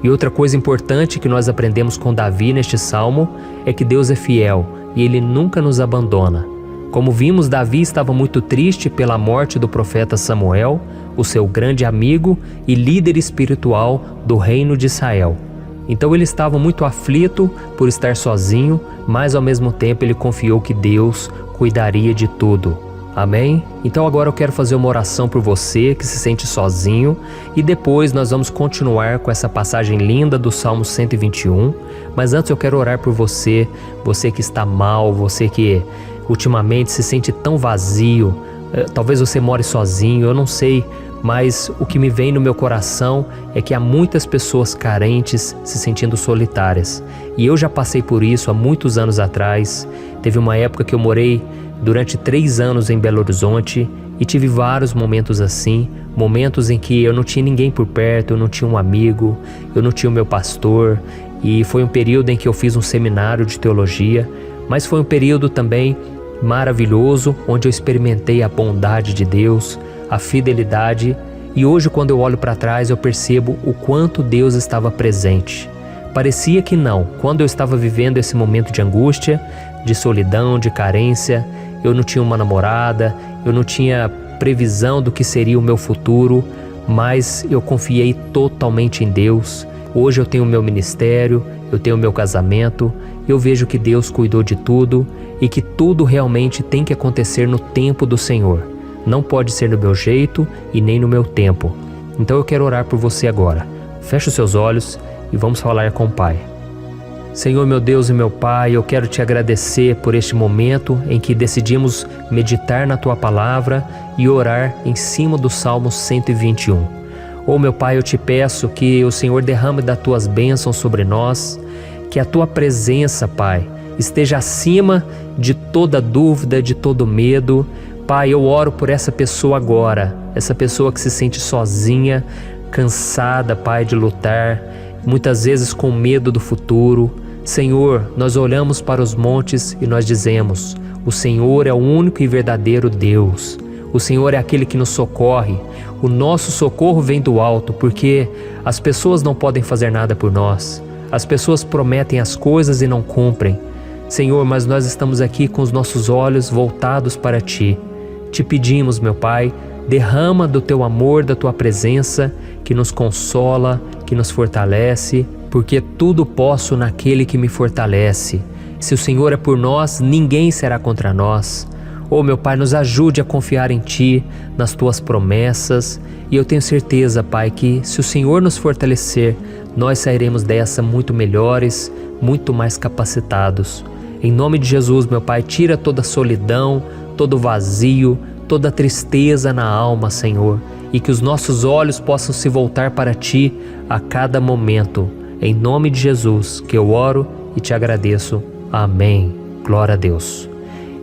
E outra coisa importante que nós aprendemos com Davi neste salmo é que Deus é fiel e Ele nunca nos abandona. Como vimos, Davi estava muito triste pela morte do profeta Samuel, o seu grande amigo e líder espiritual do reino de Israel. Então ele estava muito aflito por estar sozinho, mas ao mesmo tempo ele confiou que Deus cuidaria de tudo. Amém? Então agora eu quero fazer uma oração por você que se sente sozinho e depois nós vamos continuar com essa passagem linda do Salmo 121. Mas antes eu quero orar por você, você que está mal, você que ultimamente se sente tão vazio, talvez você more sozinho, eu não sei, mas o que me vem no meu coração é que há muitas pessoas carentes se sentindo solitárias. E eu já passei por isso há muitos anos atrás. Teve uma época que eu morei durante 3 anos em Belo Horizonte e tive vários momentos assim, momentos em que eu não tinha ninguém por perto, eu não tinha um amigo, eu não tinha o meu pastor, e foi um período em que eu fiz um seminário de teologia, mas foi um período também maravilhoso, onde eu experimentei a bondade de Deus, a fidelidade, e hoje quando eu olho para trás eu percebo o quanto Deus estava presente. Parecia que não, quando eu estava vivendo esse momento de angústia, de solidão, de carência, eu não tinha uma namorada, eu não tinha previsão do que seria o meu futuro, mas eu confiei totalmente em Deus. Hoje eu tenho o meu ministério, eu tenho o meu casamento, eu vejo que Deus cuidou de tudo e que tudo realmente tem que acontecer no tempo do Senhor. Não pode ser no meu jeito e nem no meu tempo. Então eu quero orar por você agora. Feche os seus olhos e vamos falar com o Pai. Senhor, meu Deus e meu Pai, eu quero te agradecer por este momento em que decidimos meditar na Tua Palavra e orar em cima do Salmo 121. Oh, meu Pai, eu te peço que o Senhor derrame das Tuas bênçãos sobre nós, que a Tua presença, Pai, esteja acima de toda dúvida, de todo medo. Pai, eu oro por essa pessoa agora, essa pessoa que se sente sozinha, cansada, Pai, de lutar, muitas vezes com medo do futuro. Senhor, nós olhamos para os montes e nós dizemos: o Senhor é o único e verdadeiro Deus. O Senhor é aquele que nos socorre. O nosso socorro vem do alto, porque as pessoas não podem fazer nada por nós. As pessoas prometem as coisas e não cumprem. Senhor, mas nós estamos aqui com os nossos olhos voltados para Ti. Te pedimos, meu Pai, derrama do Teu amor, da Tua presença, que nos consola, que nos fortalece, porque tudo posso naquele que me fortalece. Se o Senhor é por nós, ninguém será contra nós. Oh, meu Pai, nos ajude a confiar em Ti, nas Tuas promessas, e eu tenho certeza, Pai, que se o Senhor nos fortalecer, nós sairemos dessa muito melhores, muito mais capacitados. Em nome de Jesus, meu Pai, tira toda a solidão, todo o vazio, toda a tristeza na alma, Senhor, e que os nossos olhos possam se voltar para Ti a cada momento. Em nome de Jesus que eu oro e te agradeço. Amém. Glória a Deus.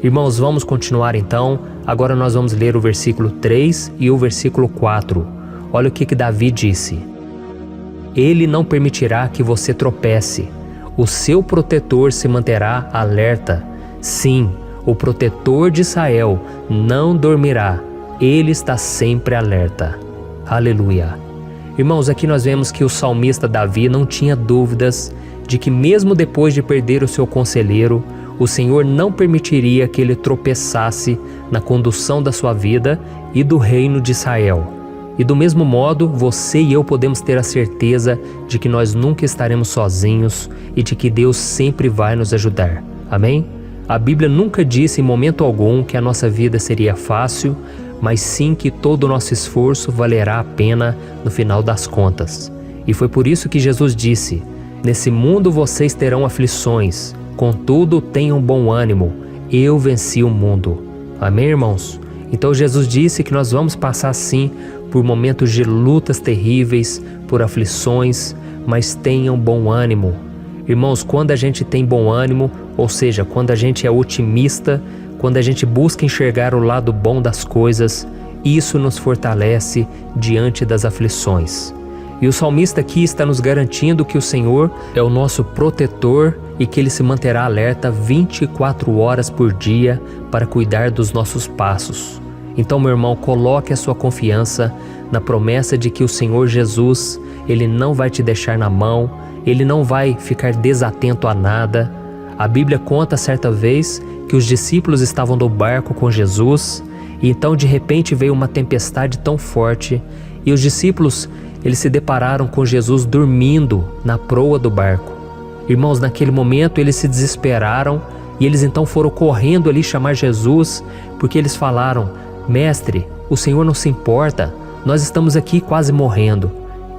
Irmãos, vamos continuar então. Agora nós vamos ler o versículo 3 e o versículo 4. Olha o que Davi disse: Ele não permitirá que você tropece. O seu protetor se manterá alerta. Sim, o protetor de Israel não dormirá. Ele está sempre alerta. Aleluia. Irmãos, aqui nós vemos que o salmista Davi não tinha dúvidas de que mesmo depois de perder o seu conselheiro, o Senhor não permitiria que ele tropeçasse na condução da sua vida e do reino de Israel. E do mesmo modo, você e eu podemos ter a certeza de que nós nunca estaremos sozinhos e de que Deus sempre vai nos ajudar. Amém? A Bíblia nunca disse em momento algum que a nossa vida seria fácil, mas sim que todo o nosso esforço valerá a pena no final das contas. E foi por isso que Jesus disse: nesse mundo vocês terão aflições, contudo tenham bom ânimo, eu venci o mundo. Amém, irmãos? Então Jesus disse que nós vamos passar sim por momentos de lutas terríveis, por aflições, mas tenham bom ânimo. Irmãos, quando a gente tem bom ânimo, ou seja, quando a gente é otimista, quando a gente busca enxergar o lado bom das coisas, isso nos fortalece diante das aflições. E o salmista aqui está nos garantindo que o Senhor é o nosso protetor e que Ele se manterá alerta 24 horas por dia para cuidar dos nossos passos. Então, meu irmão, coloque a sua confiança na promessa de que o Senhor Jesus, Ele não vai te deixar na mão, Ele não vai ficar desatento a nada. A Bíblia conta certa vez que os discípulos estavam no barco com Jesus e então de repente veio uma tempestade tão forte e os discípulos, eles se depararam com Jesus dormindo na proa do barco. Irmãos, naquele momento eles se desesperaram e eles então foram correndo ali chamar Jesus, porque eles falaram: Mestre, o Senhor não se importa, nós estamos aqui quase morrendo.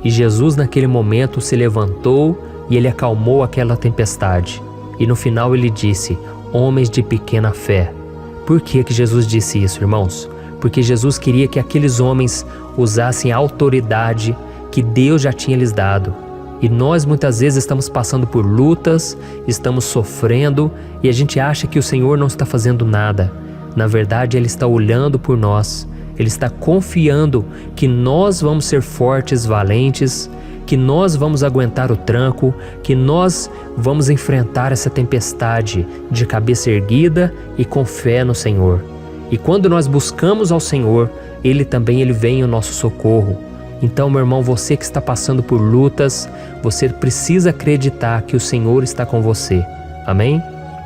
E Jesus naquele momento se levantou e Ele acalmou aquela tempestade. E no final Ele disse: homens de pequena fé. Por que Jesus disse isso, irmãos? Porque Jesus queria que aqueles homens usassem a autoridade que Deus já tinha lhes dado. E nós muitas vezes estamos passando por lutas, estamos sofrendo e a gente acha que o Senhor não está fazendo nada. Na verdade, Ele está olhando por nós, Ele está confiando que nós vamos ser fortes, valentes, que nós vamos aguentar o tranco, que nós vamos enfrentar essa tempestade de cabeça erguida e com fé no Senhor. E quando nós buscamos ao Senhor, Ele vem ao nosso socorro. Então, meu irmão, você que está passando por lutas, você precisa acreditar que o Senhor está com você. Amém?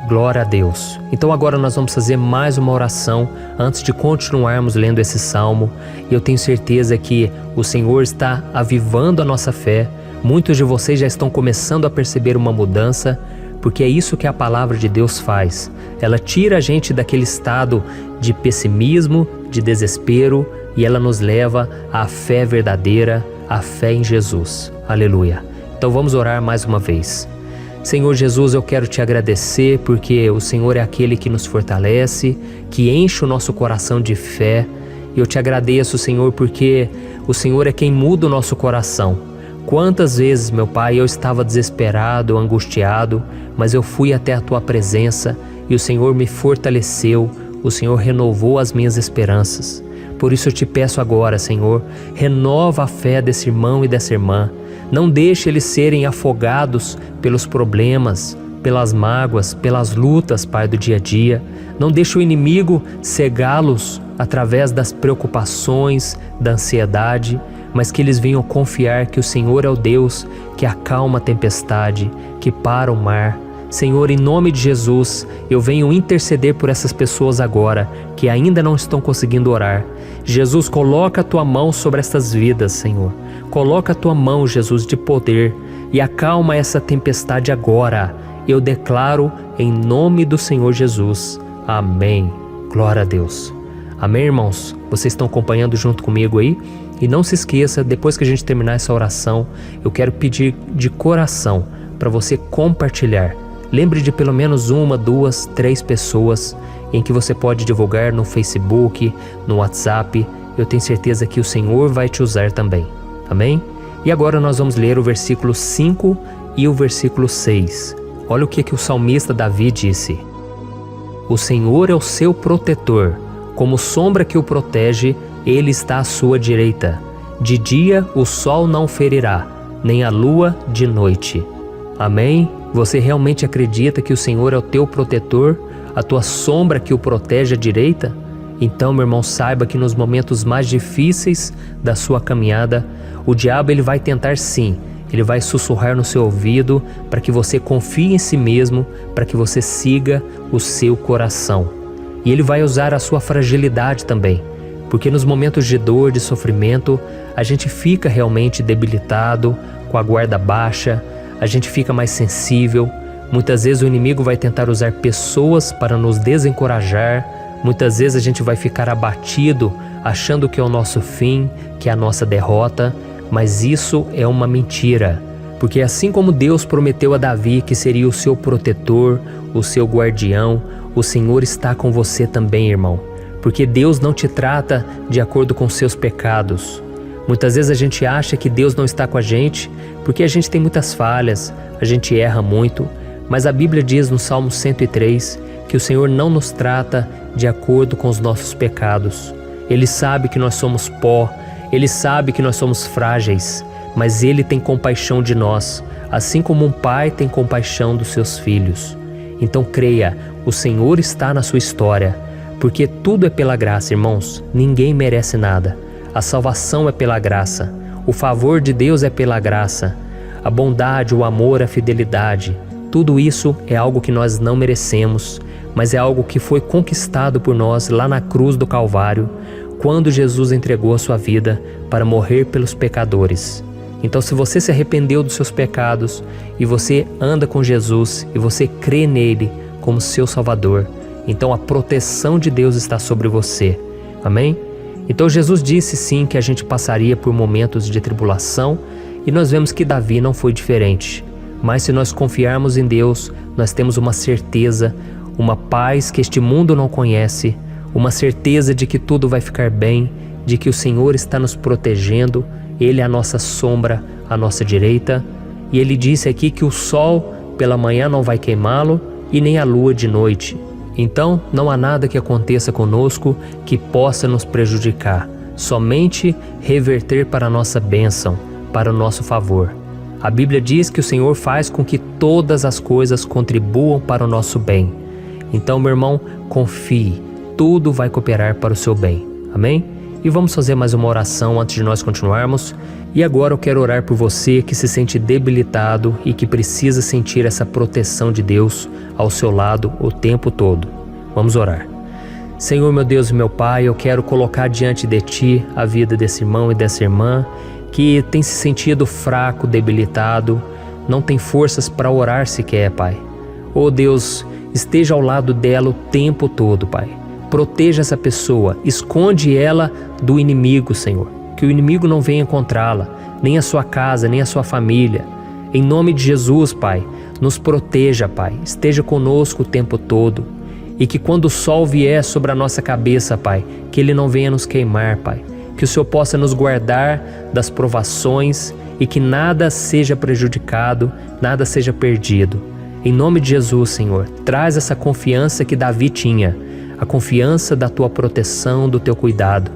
Glória a Deus. Então agora nós vamos fazer mais uma oração antes de continuarmos lendo esse salmo. E eu tenho certeza que o Senhor está avivando a nossa fé. Muitos de vocês já estão começando a perceber uma mudança, porque é isso que a palavra de Deus faz. Ela tira a gente daquele estado de pessimismo, de desespero, e ela nos leva à fé verdadeira, à fé em Jesus. Aleluia. Então vamos orar mais uma vez. Senhor Jesus, eu quero te agradecer porque o Senhor é aquele que nos fortalece, que enche o nosso coração de fé. Eu te agradeço, Senhor, porque o Senhor é quem muda o nosso coração. Quantas vezes, meu Pai, eu estava desesperado, angustiado, mas eu fui até a Tua presença e o Senhor me fortaleceu, o Senhor renovou as minhas esperanças. Por isso eu te peço agora, Senhor, renova a fé desse irmão e dessa irmã. Não deixe eles serem afogados pelos problemas, pelas mágoas, pelas lutas, Pai, do dia a dia. Não deixe o inimigo cegá-los através das preocupações, da ansiedade, mas que eles venham confiar que o Senhor é o Deus que acalma a tempestade, que para o mar. Senhor, em nome de Jesus, eu venho interceder por essas pessoas agora que ainda não estão conseguindo orar. Jesus, coloca a Tua mão sobre essas vidas, Senhor. Coloca a Tua mão, Jesus, de poder e acalma essa tempestade agora. Eu declaro em nome do Senhor Jesus. Amém. Glória a Deus. Amém, irmãos? Vocês estão acompanhando junto comigo aí? E não se esqueça, depois que a gente terminar essa oração, eu quero pedir de coração para você compartilhar. Lembre de pelo menos 1, 2, 3 pessoas em que você pode divulgar no Facebook, no WhatsApp. Eu tenho certeza que o Senhor vai te usar também. Amém? E agora nós vamos ler o versículo 5 e o versículo 6. Olha o que o salmista Davi disse. O Senhor é o seu protetor, como sombra que o protege, Ele está à sua direita. De dia o sol não ferirá, nem a lua de noite. Amém? Você realmente acredita que o Senhor é o teu protetor, a tua sombra que o protege à direita? Então, meu irmão, saiba que nos momentos mais difíceis da sua caminhada, o diabo ele vai tentar sim, ele vai sussurrar no seu ouvido para que você confie em si mesmo, para que você siga o seu coração. E ele vai usar a sua fragilidade também, Porque nos momentos de dor, de sofrimento, a gente fica realmente debilitado, com a guarda baixa, a gente fica mais sensível. Muitas vezes o inimigo vai tentar usar pessoas para nos desencorajar. Muitas vezes a gente vai ficar abatido, achando que é o nosso fim, que é a nossa derrota. Mas isso é uma mentira. Porque assim como Deus prometeu a Davi que seria o seu protetor, o seu guardião, o Senhor está com você também, irmão. Porque Deus não te trata de acordo com seus pecados. Muitas vezes a gente acha que Deus não está com a gente porque a gente tem muitas falhas, a gente erra muito. Mas a Bíblia diz no Salmo 103 que o Senhor não nos trata de acordo com os nossos pecados. Ele sabe que nós somos pó, Ele sabe que nós somos frágeis, mas Ele tem compaixão de nós, assim como um pai tem compaixão dos seus filhos. Então creia, o Senhor está na sua história, porque tudo é pela graça, irmãos, ninguém merece nada. A salvação é pela graça, o favor de Deus é pela graça, a bondade, o amor, a fidelidade, tudo isso é algo que nós não merecemos, mas é algo que foi conquistado por nós lá na cruz do Calvário, quando Jesus entregou a sua vida para morrer pelos pecadores. Então, se você se arrependeu dos seus pecados e você anda com Jesus e você crê nele como seu Salvador, então a proteção de Deus está sobre você. Amém? Então Jesus disse sim que a gente passaria por momentos de tribulação e nós vemos que Davi não foi diferente. Mas se nós confiarmos em Deus, nós temos uma certeza, uma paz que este mundo não conhece, uma certeza de que tudo vai ficar bem, de que o Senhor está nos protegendo, Ele é a nossa sombra, a nossa direita. E Ele disse aqui que o sol pela manhã não vai queimá-lo e nem a lua de noite. Então não há nada que aconteça conosco que possa nos prejudicar, somente reverter para a nossa bênção, para o nosso favor. A Bíblia diz que o Senhor faz com que todas as coisas contribuam para o nosso bem. Então, meu irmão, confie, tudo vai cooperar para o seu bem. Amém? E vamos fazer mais uma oração antes de nós continuarmos. E agora eu quero orar por você que se sente debilitado e que precisa sentir essa proteção de Deus ao seu lado o tempo todo. Vamos orar. Senhor, meu Deus e meu Pai, eu quero colocar diante de Ti a vida desse irmão e dessa irmã que tem se sentido fraco, debilitado, não tem forças para orar sequer, Pai. Oh Deus, esteja ao lado dela o tempo todo, Pai. Proteja essa pessoa, esconde ela do inimigo, Senhor. Que o inimigo não venha encontrá-la, nem a sua casa, nem a sua família. Em nome de Jesus, Pai, nos proteja, Pai. Esteja conosco o tempo todo. E que quando o sol vier sobre a nossa cabeça, Pai, que ele não venha nos queimar, Pai. Que o Senhor possa nos guardar das provações e que nada seja prejudicado, nada seja perdido. Em nome de Jesus, Senhor, traz essa confiança que Davi tinha, a confiança da Tua proteção, do Teu cuidado.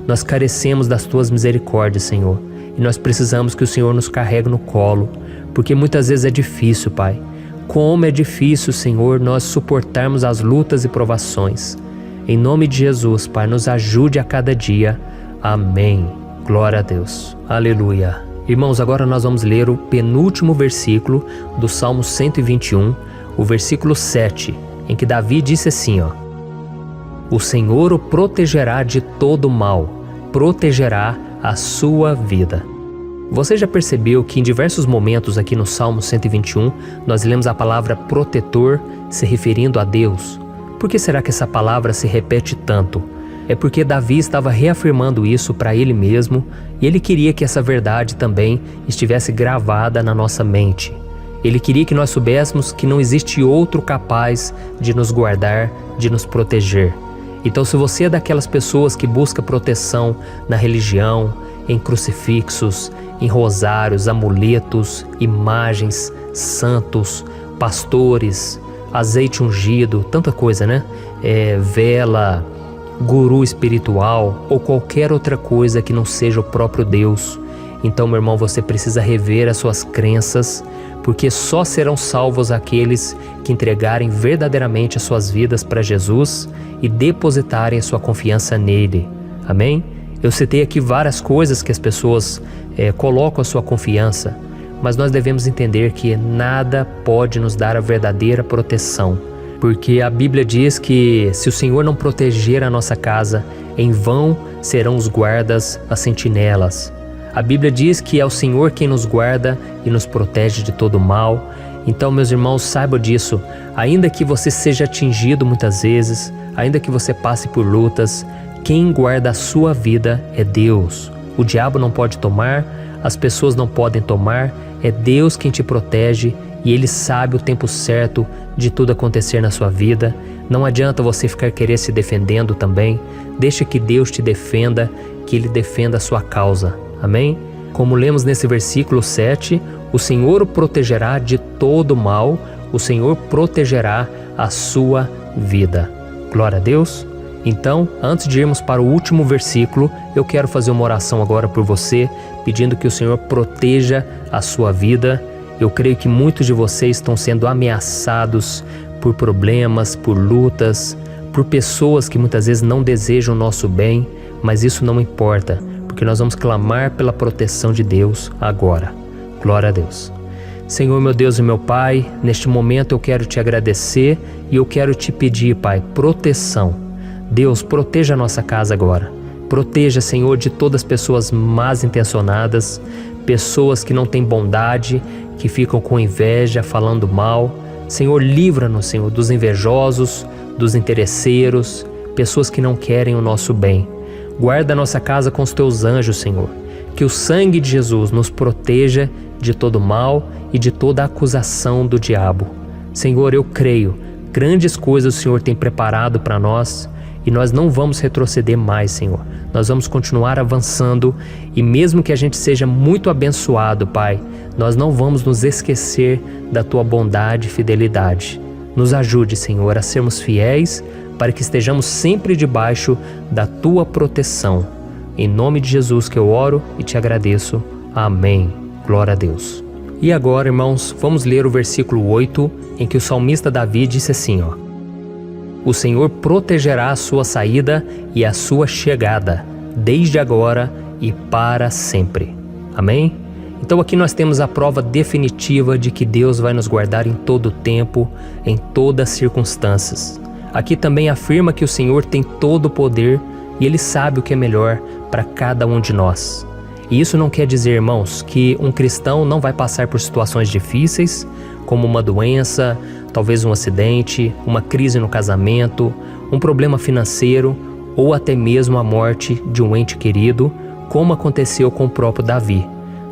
Nós carecemos das Tuas misericórdias, Senhor, e nós precisamos que o Senhor nos carregue no colo, porque muitas vezes é difícil, Pai. Como é difícil, Senhor, nós suportarmos as lutas e provações. Em nome de Jesus, Pai, nos ajude a cada dia. Amém. Glória a Deus. Aleluia. Irmãos, agora nós vamos ler o penúltimo versículo do Salmo 121, o versículo 7, em que Davi disse assim, ó: O Senhor o protegerá de todo mal, protegerá a sua vida. Você já percebeu que em diversos momentos aqui no Salmo 121, nós lemos a palavra protetor se referindo a Deus? Por que será que essa palavra se repete tanto? É porque Davi estava reafirmando isso para ele mesmo e ele queria que essa verdade também estivesse gravada na nossa mente. Ele queria que nós soubéssemos que não existe outro capaz de nos guardar, de nos proteger. Então, se você é daquelas pessoas que busca proteção na religião, em crucifixos, em rosários, amuletos, imagens, santos, pastores, azeite ungido, tanta coisa, né? Vela, guru espiritual ou qualquer outra coisa que não seja o próprio Deus. Então, meu irmão, você precisa rever as suas crenças, porque só serão salvos aqueles que entregarem verdadeiramente as suas vidas para Jesus e depositarem a sua confiança nele. Amém? Eu citei aqui várias coisas que as pessoas colocam a sua confiança, mas nós devemos entender que nada pode nos dar a verdadeira proteção. Porque a Bíblia diz que se o Senhor não proteger a nossa casa, em vão serão os guardas, as sentinelas. A Bíblia diz que é o Senhor quem nos guarda e nos protege de todo mal. Então, meus irmãos, saibam disso. Ainda que você seja atingido muitas vezes, ainda que você passe por lutas, quem guarda a sua vida é Deus. O diabo não pode tomar, as pessoas não podem tomar, é Deus quem te protege e Ele sabe o tempo certo de tudo acontecer na sua vida. Não adianta você ficar querer se defendendo também. Deixa que Deus te defenda, que Ele defenda a sua causa. Amém? Como lemos nesse versículo 7, o Senhor o protegerá de todo mal, o Senhor protegerá a sua vida. Glória a Deus. Então, antes de irmos para o último versículo, eu quero fazer uma oração agora por você, pedindo que o Senhor proteja a sua vida. Eu creio que muitos de vocês estão sendo ameaçados por problemas, por lutas, por pessoas que muitas vezes não desejam o nosso bem, mas isso não importa, porque nós vamos clamar pela proteção de Deus agora. Glória a Deus. Senhor, meu Deus e meu Pai, neste momento eu quero te agradecer e eu quero te pedir, Pai, proteção. Deus, proteja a nossa casa agora. Proteja, Senhor, de todas as pessoas más intencionadas, pessoas que não têm bondade, que ficam com inveja, falando mal. Senhor, livra-nos, Senhor, dos invejosos, dos interesseiros, pessoas que não querem o nosso bem. Guarda a nossa casa com os teus anjos, Senhor. Que o sangue de Jesus nos proteja de todo mal e de toda acusação do diabo. Senhor, eu creio, grandes coisas o Senhor tem preparado para nós e nós não vamos retroceder mais, Senhor. Nós vamos continuar avançando e mesmo que a gente seja muito abençoado, Pai, nós não vamos nos esquecer da Tua bondade e fidelidade. Nos ajude, Senhor, a sermos fiéis para que estejamos sempre debaixo da Tua proteção. Em nome de Jesus que eu oro e te agradeço. Amém. Glória a Deus. E agora, irmãos, vamos ler o versículo 8, em que o salmista Davi disse assim, O Senhor protegerá a sua saída e a sua chegada, desde agora e para sempre. Amém? Então aqui nós temos a prova definitiva de que Deus vai nos guardar em todo o tempo, em todas as circunstâncias. Aqui também afirma que o Senhor tem todo o poder e Ele sabe o que é melhor para cada um de nós. E isso não quer dizer, irmãos, que um cristão não vai passar por situações difíceis, como uma doença, talvez um acidente, uma crise no casamento, um problema financeiro ou até mesmo a morte de um ente querido, como aconteceu com o próprio Davi.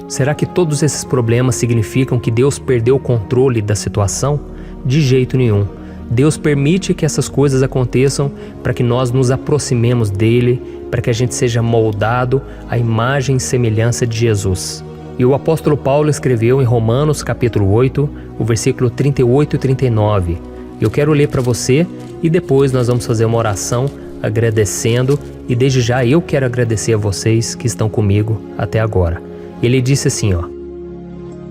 Será que todos esses problemas significam que Deus perdeu o controle da situação? De jeito nenhum. Deus permite que essas coisas aconteçam para que nós nos aproximemos dele, para que a gente seja moldado à imagem e semelhança de Jesus. E o apóstolo Paulo escreveu em Romanos capítulo 8, o versículo 38 e 39. Eu quero ler para você e depois nós vamos fazer uma oração agradecendo e desde já eu quero agradecer a vocês que estão comigo até agora. Ele disse assim,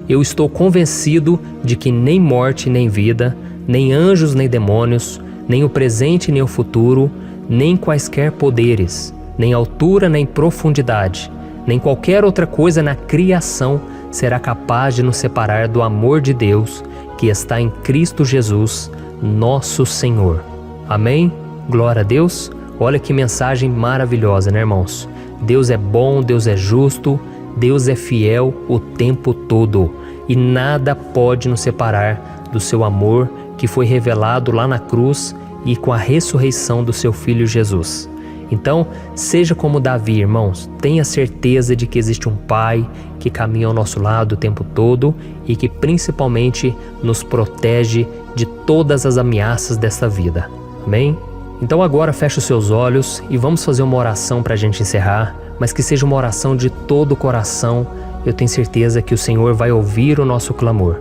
Eu estou convencido de que nem morte nem vida, nem anjos nem demônios, nem o presente nem o futuro, nem quaisquer poderes, nem altura nem profundidade, nem qualquer outra coisa na criação será capaz de nos separar do amor de Deus que está em Cristo Jesus, nosso Senhor. Amém? Glória a Deus. Olha que mensagem maravilhosa, né, irmãos? Deus é bom, Deus é justo, Deus é fiel o tempo todo e nada pode nos separar do seu amor que foi revelado lá na cruz e com a ressurreição do seu Filho Jesus. Então, seja como Davi, irmãos, tenha certeza de que existe um Pai que caminha ao nosso lado o tempo todo e que principalmente nos protege de todas as ameaças desta vida. Amém? Então agora feche os seus olhos e vamos fazer uma oração para a gente encerrar, mas que seja uma oração de todo o coração. Eu tenho certeza que o Senhor vai ouvir o nosso clamor.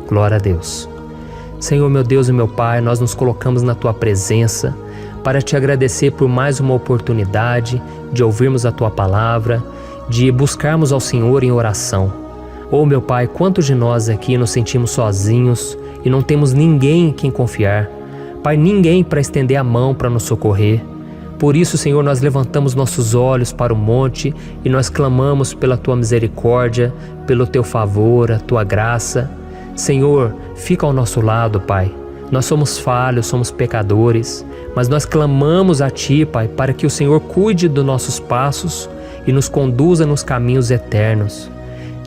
Glória a Deus. Senhor, meu Deus e meu Pai, nós nos colocamos na Tua presença para Te agradecer por mais uma oportunidade de ouvirmos a Tua palavra, de buscarmos ao Senhor em oração. Oh, meu Pai, quantos de nós aqui nos sentimos sozinhos e não temos ninguém em quem confiar. Pai, ninguém para estender a mão para nos socorrer. Por isso, Senhor, nós levantamos nossos olhos para o monte e nós clamamos pela Tua misericórdia, pelo Teu favor, a Tua graça. Senhor, fica ao nosso lado, Pai. Nós somos falhos, somos pecadores, mas nós clamamos a Ti, Pai, para que o Senhor cuide dos nossos passos e nos conduza nos caminhos eternos.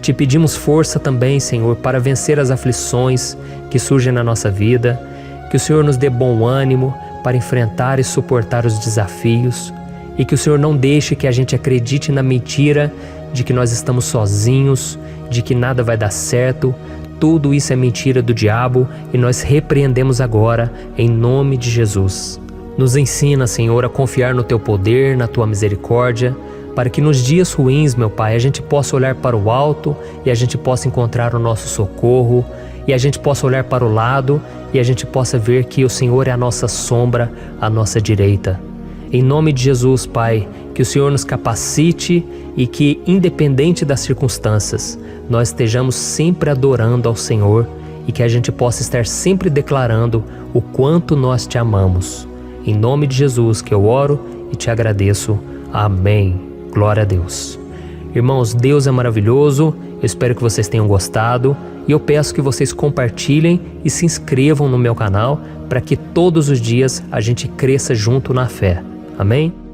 Te pedimos força também, Senhor, para vencer as aflições que surgem na nossa vida, que o Senhor nos dê bom ânimo para enfrentar e suportar os desafios, e que o Senhor não deixe que a gente acredite na mentira de que nós estamos sozinhos, de que nada vai dar certo. Tudo isso é mentira do diabo e nós repreendemos agora em nome de Jesus. Nos ensina, Senhor, a confiar no Teu poder, na Tua misericórdia, para que nos dias ruins, meu Pai, a gente possa olhar para o alto e a gente possa encontrar o nosso socorro, e a gente possa olhar para o lado e a gente possa ver que o Senhor é a nossa sombra, a nossa direita. Em nome de Jesus, Pai, que o Senhor nos capacite e que, independente das circunstâncias, nós estejamos sempre adorando ao Senhor e que a gente possa estar sempre declarando o quanto nós Te amamos. Em nome de Jesus que eu oro e Te agradeço. Amém. Glória a Deus. Irmãos, Deus é maravilhoso. Eu espero que vocês tenham gostado e eu peço que vocês compartilhem e se inscrevam no meu canal para que todos os dias a gente cresça junto na fé. Amém?